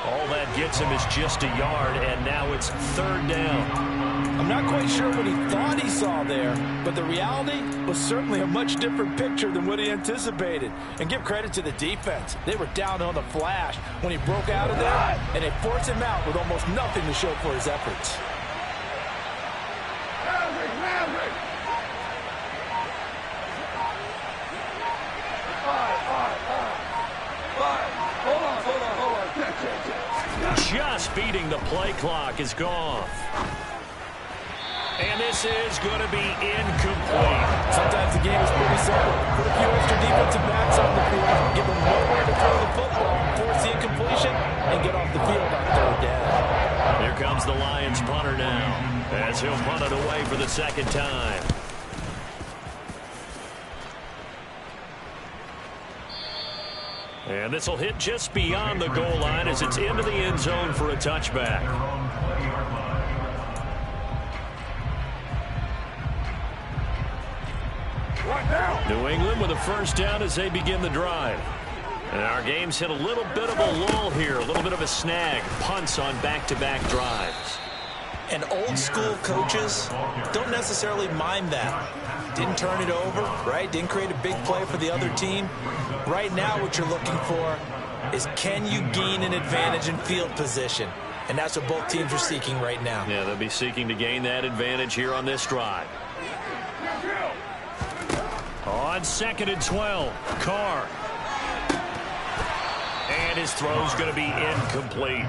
Speaker 8: All that gets him is just a yard, and now it's 3rd down.
Speaker 10: I'm not quite sure what he thought he saw there, but the reality was certainly a much different picture than what he anticipated. And give credit to the defense. They were down on the flash when he broke out of there, and they forced him out with almost nothing to show for his efforts.
Speaker 8: Just beating the play clock is gone. And this is going to be incomplete.
Speaker 10: Sometimes the game is pretty simple. Put a few extra defensive backs on the field, give them nowhere to throw the football, force the incompletion, and get off the field on 3rd down.
Speaker 8: Here comes the Lions punter now, as he'll punt it away for the 2nd time. And this will hit just beyond the goal line as it's into the end zone for a touchback. New England with a 1st down as they begin the drive. And our game's hit a little bit of a lull here, a little bit of a snag. Punts on back-to-back drives.
Speaker 9: And old school coaches don't necessarily mind that. Didn't turn it over, right? Didn't create a big play for the other team. Right now what you're looking for is, can you gain an advantage in field position? And that's what both teams are seeking right now.
Speaker 8: Yeah, they'll be seeking to gain that advantage here on this drive. On 2nd and 12, Carr. And his throw's going to be incomplete.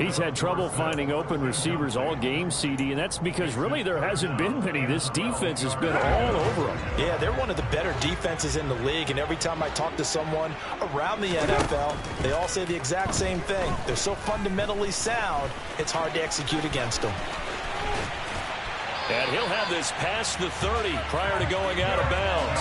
Speaker 12: He's had trouble finding open receivers all game, CD, and that's because really there hasn't been many. This defense has been all over them.
Speaker 10: Yeah, they're one of the better defenses in the league, and every time I talk to someone around the NFL, they all say the exact same thing. They're so fundamentally sound, it's hard to execute against them.
Speaker 8: And he'll have this past the 30 prior to going out of bounds.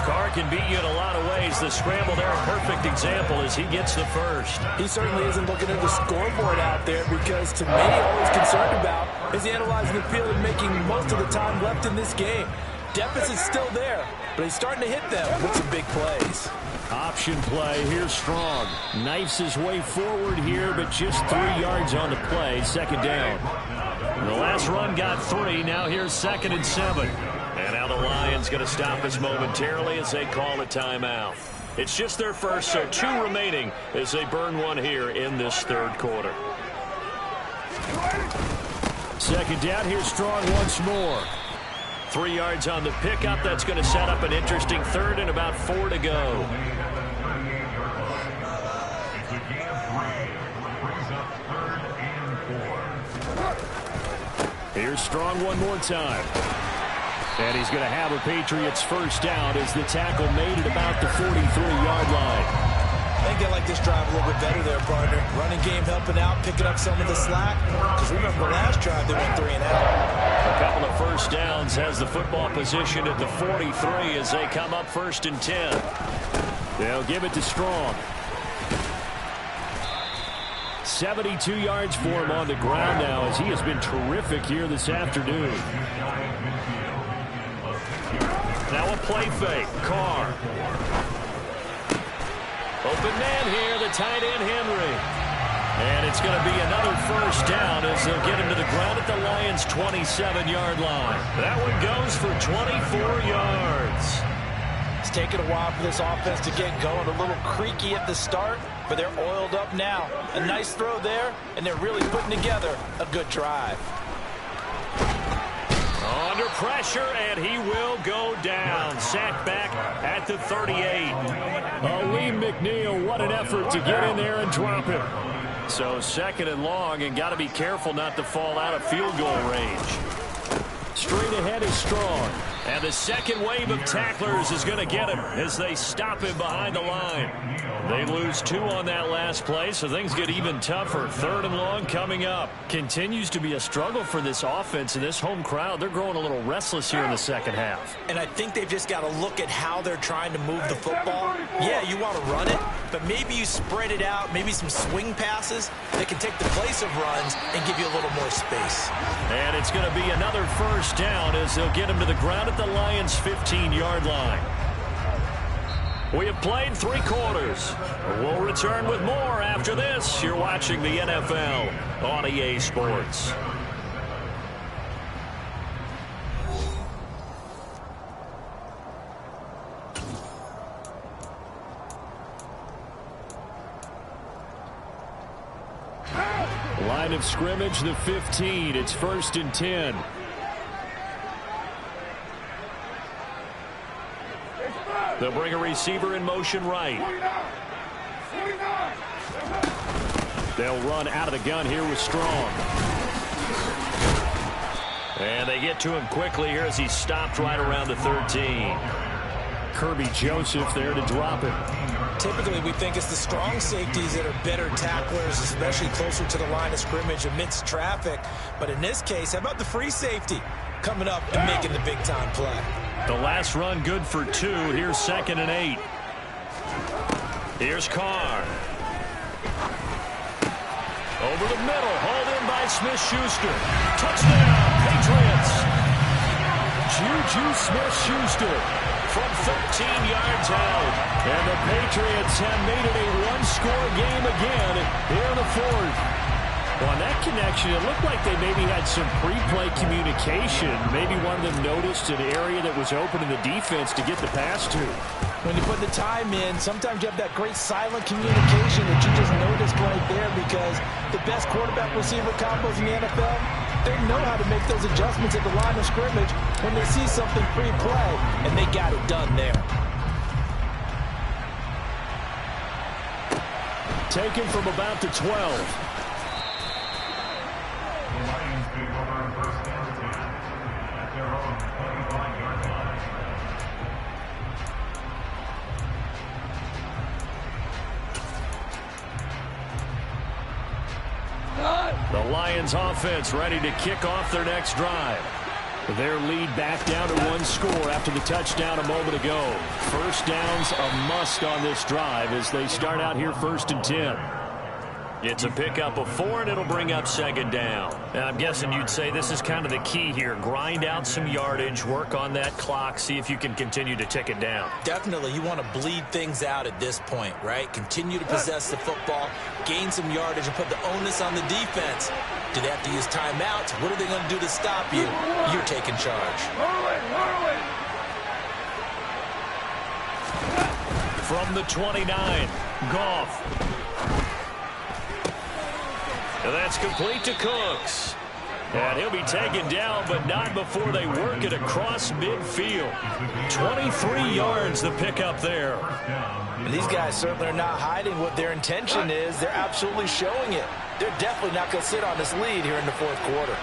Speaker 8: Carr can beat you in a lot of ways. The scramble there, a perfect example as he gets the 1st.
Speaker 10: He certainly isn't looking at the scoreboard out there because, to me, all he's concerned about is analyzing the field and making most of the time left in this game. Deficit's still there, but he's starting to hit them with some big plays.
Speaker 12: Option play. Here's Strong. Knifes his way forward here, but just 3 yards on the play. 2nd down.
Speaker 8: The last run got 3. Now here's 2nd and 7. And now the Lions going to stop us momentarily as they call a timeout. It's just their 1st, so 2 remaining as they burn one here in this 3rd quarter.
Speaker 12: 2nd down. Here's Strong once more.
Speaker 8: 3 yards on the pickup. That's going to set up an interesting 3rd and about 4 to go.
Speaker 12: Here's Strong one more time. And he's going to have a Patriots 1st down as the tackle made at about the 43-yard line.
Speaker 10: I think they like this drive a little bit better there, partner. Running game helping out, picking up some of the slack. Because remember the last drive, they went 3 and out.
Speaker 8: A couple of 1st downs has the football position at the 43 as they come up 1st and 10.
Speaker 12: They'll give it to Strong. 72 yards for him on the ground now as he has been terrific here this afternoon.
Speaker 8: Now a play fake. Carr. Open man here, the tight end Henry. And it's going to be another 1st down as they'll get him to the ground at the Lions' 27-yard line. That one goes for 24 yards.
Speaker 10: It's taken a while for this offense to get going. A little creaky at the start, but they're oiled up now. A nice throw there, and they're really putting together a good drive.
Speaker 8: Under pressure, and he will go down. Sacked back at the 38.
Speaker 12: Lee McNeil, what an effort to get in there and drop him.
Speaker 8: So 2nd and long, and got to be careful not to fall out of field goal range.
Speaker 12: Straight ahead is Strong.
Speaker 8: And the second wave of tacklers is going to get him as they stop him behind the line.
Speaker 12: They lose 2 on that last play, so things get even tougher. 3rd and long coming up. Continues to be a struggle for this offense and this home crowd. They're growing a little restless here in the second half.
Speaker 9: And I think they've just got to look at how they're trying to move the football. Yeah, you want to run it, but maybe you spread it out, maybe some swing passes that can take the place of runs and give you a little more space.
Speaker 12: And it's going to be another first down as they'll get him to the ground at the Lions' 15-yard line. We have played 3 quarters. We'll return with more after this. You're watching the NFL on EA Sports. Line of scrimmage, the 15. It's 1st and 10. They'll bring a receiver in motion right. They'll run out of the gun here with Strong. And they get to him quickly here as he's stopped right around the 13. Kirby Joseph there to drop it.
Speaker 10: Typically, we think it's the strong safeties that are better tacklers, especially closer to the line of scrimmage amidst traffic. But in this case, how about the free safety coming up and making the big-time play?
Speaker 12: The last run good for 2. Here's 2nd and 8. Here's Carr. Over the middle, hauled in by Smith-Schuster. Touchdown, Patriots. Juju Smith-Schuster from 13 yards out. And the Patriots have made it a one-score game again here in the 4th. Well, on that connection, it looked like they maybe had some pre-play communication. Maybe one of them noticed an area that was open in the defense to get the pass to.
Speaker 10: When you put the time in, sometimes you have that great silent communication that you just noticed right there, because the best quarterback-receiver combos in the NFL, they know how to make those adjustments at the line of scrimmage when they see something pre-play, and they got it done there.
Speaker 12: Taken from about the 12.
Speaker 11: The Lions take over 1st and 10 at their own 25-yard line.
Speaker 12: The Lions offense ready to kick off their next drive. Their lead back down to 1 score after the touchdown a moment ago. First down's a must on this drive as they start out here 1st and 10. It's a pickup of 4, and it'll bring up 2nd down. And I'm guessing you'd say this is kind of the key here. Grind out some yardage, work on that clock, see if you can continue to tick it down.
Speaker 9: Definitely, you want to bleed things out at this point, right? Continue to possess the football, gain some yardage, and put the onus on the defense. Do they have to use timeouts? What are they going to do to stop you? You're taking charge.
Speaker 12: From the 29, Goff. And that's complete to Cooks. And he'll be taken down, but not before they work it across midfield. 23 yards the pickup there.
Speaker 10: And these guys certainly are not hiding what their intention is. They're absolutely showing it. They're definitely not going to sit on this lead here in the 4th quarter.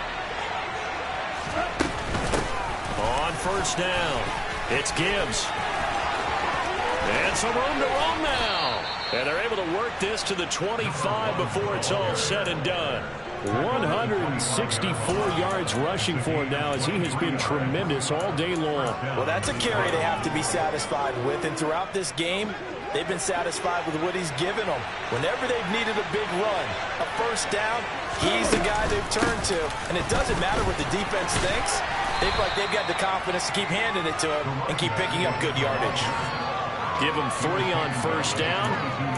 Speaker 12: On 1st down, it's Gibbs. And some room to roam now. And they're able to work this to the 25 before it's all said and done. 164 yards rushing for him now as he has been tremendous all day long.
Speaker 10: Well, that's a carry they have to be satisfied with. And throughout this game, they've been satisfied with what he's given them. Whenever they've needed a big run, a 1st down, he's the guy they've turned to. And it doesn't matter what the defense thinks. They feel like they've got the confidence to keep handing it to him and keep picking up good yardage.
Speaker 12: Give them 3 on 1st down.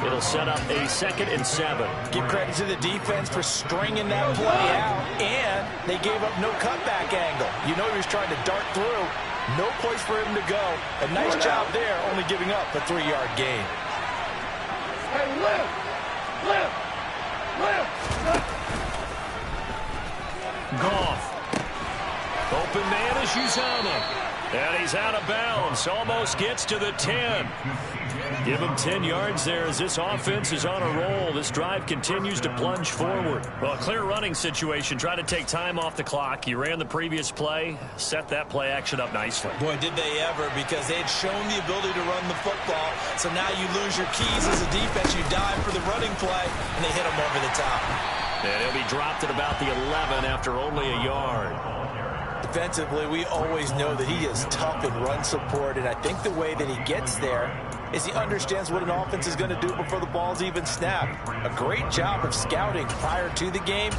Speaker 12: It'll set up a 2nd and 7.
Speaker 10: Give credit to the defense for stringing that play out, and they gave up no cutback angle. You know he was trying to dart through. No place for him to go. A nice job there, only giving up a 3-yard gain.
Speaker 13: Hey, lift!
Speaker 12: Goff. Open man is Uzama. And he's out of bounds. Almost gets to the 10. Give him 10 yards there as this offense is on a roll. This drive continues to plunge forward. Well, a clear running situation. Try to take time off the clock. He ran the previous play, set that play action up nicely.
Speaker 9: Boy, did they ever, because they had shown the ability to run the football. So now you lose your keys as a defense. You dive for the running play, and they hit him over the top.
Speaker 12: And he'll be dropped at about the 11 after only a yard.
Speaker 9: Defensively, we always know that he is tough in run support, and I think the way that he gets there is he understands what an offense is going to do before the ball's even snapped. A great job of scouting prior to the game,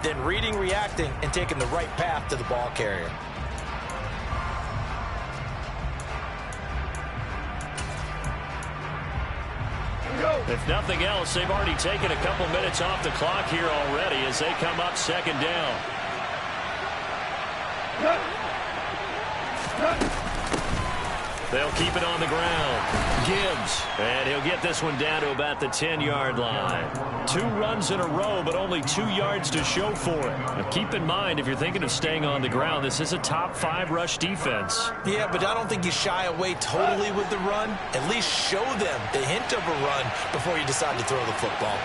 Speaker 9: then reading, reacting, and taking the right path to the ball carrier.
Speaker 12: If nothing else, they've already taken a couple minutes off the clock here already as they come up second down. They'll keep it on the ground. Gibbs, and he'll get this one down to about the 10-yard line. 2 runs in a row, but only 2 yards to show for it. Now keep in mind, if you're thinking of staying on the ground, this is a top 5 rush defense.
Speaker 9: Yeah, but I don't think you shy away totally with the run. At least show them the hint of a run before you decide to throw the football.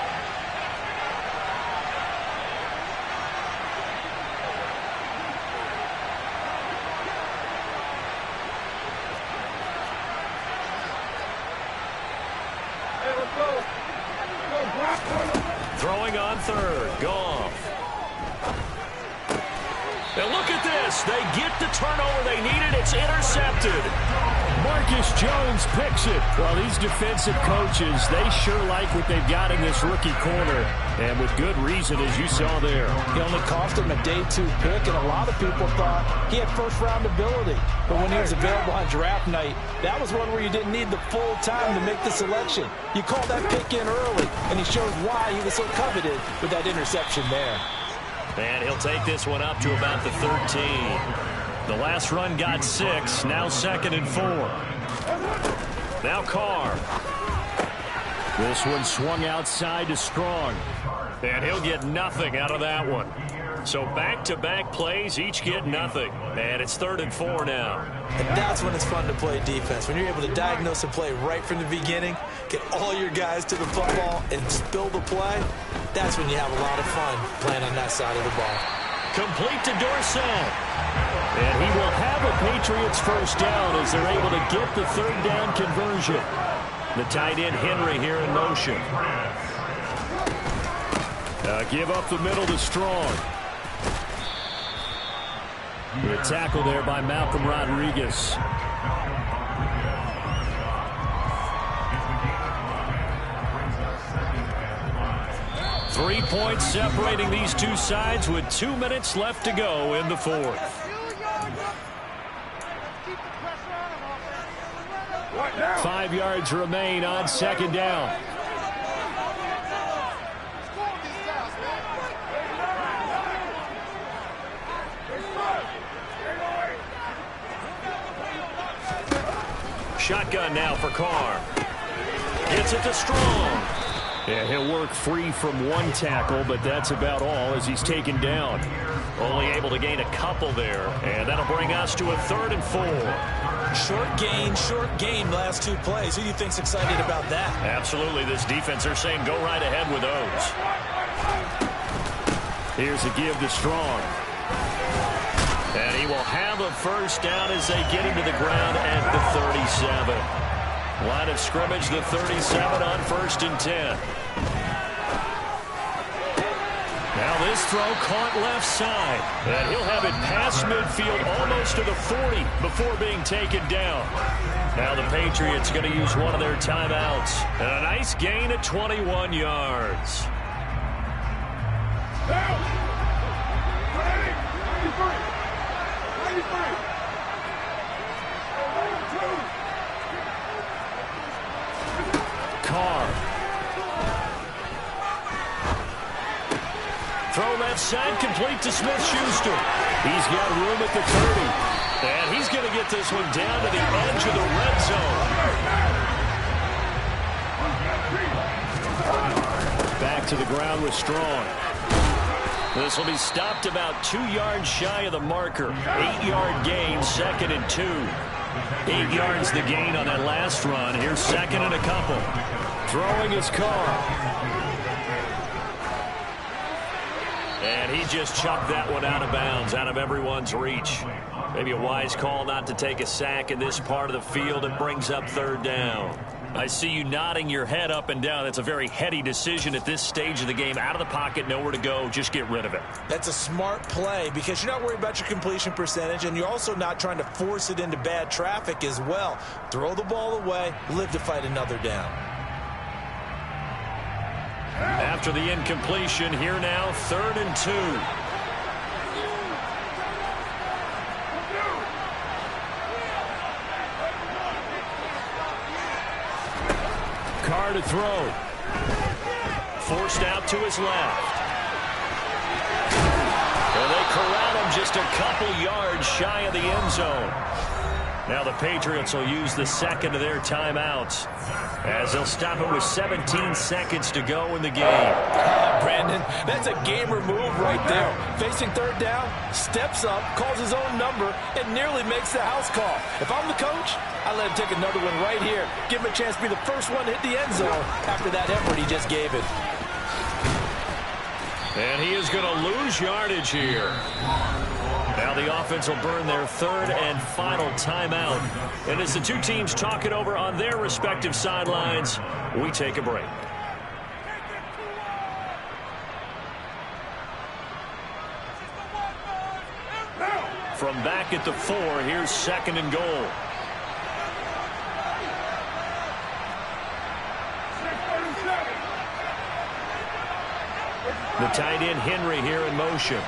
Speaker 12: Throwing on third. Goff. And look at this. They get the turnover they needed. It's intercepted. Marcus Jones picks it. Well, these defensive coaches, they sure like what they've got in this rookie corner. And with good reason, as you saw there.
Speaker 10: He only cost him a day 2 pick, and a lot of people thought he had first-round ability. But when he was available on draft night, that was one where you didn't need the full time to make the selection. You called that pick in early, and he showed why he was so coveted with that interception there.
Speaker 12: And he'll take this one up to about the 13. The last run got 6. Now 2nd and 4. Now Carr. This one swung outside to Strong. And he'll get nothing out of that one. So back-to-back plays, each get nothing. And it's 3rd and 4 now.
Speaker 9: And that's when it's fun to play defense. When you're able to diagnose a play right from the beginning, get all your guys to the football, and spill the play, that's when you have a lot of fun playing on that side of the ball.
Speaker 12: Complete to Dorsett. And he will have a Patriots first down as they're able to get the 3rd down conversion. The tight end Henry here in motion. Give up the middle to Strong. The tackle there by Malcolm Rodriguez. Three points separating these two sides with 2 minutes left to go in the 4th.
Speaker 13: Now.
Speaker 12: 5 yards remain on 2nd down. Shotgun now for Carr. Gets it to Strong. Yeah, he'll work free from one tackle, but that's about all as he's taken down. Only able to gain a couple there, and that'll bring us to a 3rd and 4.
Speaker 9: Short gain last 2 plays. Who do you think's excited about that?
Speaker 12: Absolutely, this defense, they're saying go right ahead with those. Here's a give to Strong. And he will have a first down as they get him to the ground at the 37. Line of scrimmage, the 37 on 1st and 10. Now this throw caught left side. And he'll have it past midfield almost to the 40 before being taken down. Now the Patriots going to use one of their timeouts. And a nice gain at 21 yards. Carr. Throw left side, complete to Smith-Schuster. He's got room at the 30. And he's going to get this one down to the edge of the red zone. Back to the ground with Strong. This will be stopped about 2 yards shy of the marker. 8-yard gain, 2nd and 2. 8 yards the gain on that last run. Here's 2nd and a couple. Throwing his Carr. And he just chucked that one out of bounds, out of everyone's reach. Maybe a wise call not to take a sack in this part of the field. It brings up 3rd down. I see you nodding your head up and down. That's a very heady decision at this stage of the game. Out of the pocket, nowhere to go. Just get rid of it.
Speaker 9: That's a smart play because you're not worried about your completion percentage, and you're also not trying to force it into bad traffic as well. Throw the ball away, live to fight another down.
Speaker 12: After the incompletion, here now, 3rd and 2. Carr to throw. Forced out to his left. And they corral him just a couple yards shy of the end zone. Now the Patriots will use the 2nd of their timeouts as they'll stop it with 17 seconds to go in the game.
Speaker 10: Brandon, that's a gamer move right there. Facing 3rd down, steps up, calls his own number, and nearly makes the house call. If I'm the coach, I let him take another one right here. Give him a chance to be the first one to hit the end zone after that effort he just gave it.
Speaker 12: And he is going to lose yardage here. Now the offense will burn their 3rd and final timeout. And as the two teams talk it over on their respective sidelines, we take a break. From back at the 4, here's 2nd and goal. The tight end Henry here in motion.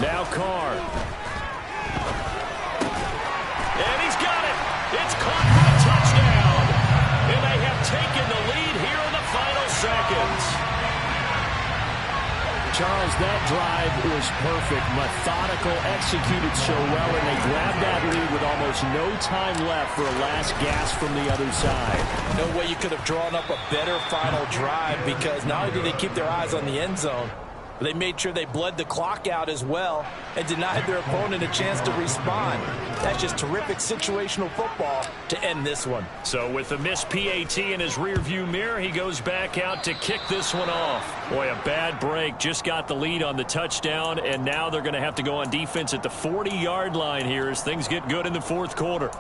Speaker 12: Now Carr. And he's got it. It's caught for a touchdown. And they have taken the lead here in the final seconds.
Speaker 14: Charles, that drive was perfect. Methodical, executed so well, and they grabbed that lead with almost no time left for a last gasp from the other side.
Speaker 10: No way you could have drawn up a better final drive because not only did they keep their eyes on the end zone, but they made sure they bled the clock out as well and denied their opponent a chance to respond. That's just terrific situational football to end this one.
Speaker 12: So with the missed PAT in his rearview mirror, he goes back out to kick this one off. Boy, a bad break. Just got the lead on the touchdown, and now they're going to have to go on defense at the 40-yard line here as things get good in the 4th quarter.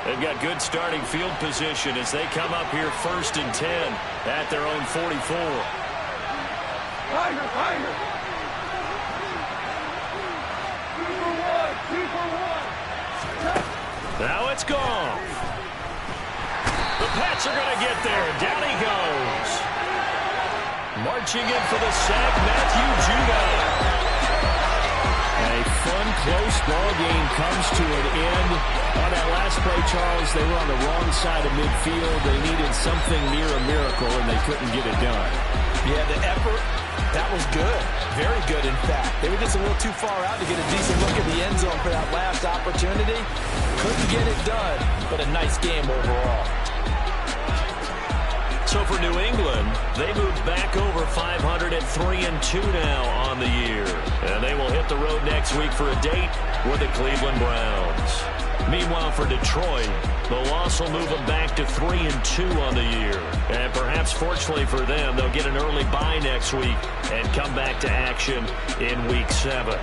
Speaker 12: They've got good starting field position as they come up here 1st and 10 at their own 44.
Speaker 13: Tiger! 2 for 1!
Speaker 12: Now it's gone. The Pats are going to get there. Down he goes. Marching in for the sack, Matthew Judon.
Speaker 14: A fun, close ball game comes to an end. On that last play, Charles, they were on the wrong side of midfield. They needed something near a miracle, and they couldn't get it done.
Speaker 10: Yeah, the effort, that was good. Very good, in fact. They were just a little too far out to get a decent look at the end zone for that last opportunity. Couldn't get it done, but a nice game overall.
Speaker 12: So for New England, they moved back over 500 at 3-2 now on the year. And they will hit the road next week for a date with the Cleveland Browns. Meanwhile, for Detroit, the loss will move them back to 3-2 on the year. And perhaps fortunately for them, they'll get an early bye next week and come back to action in Week 7.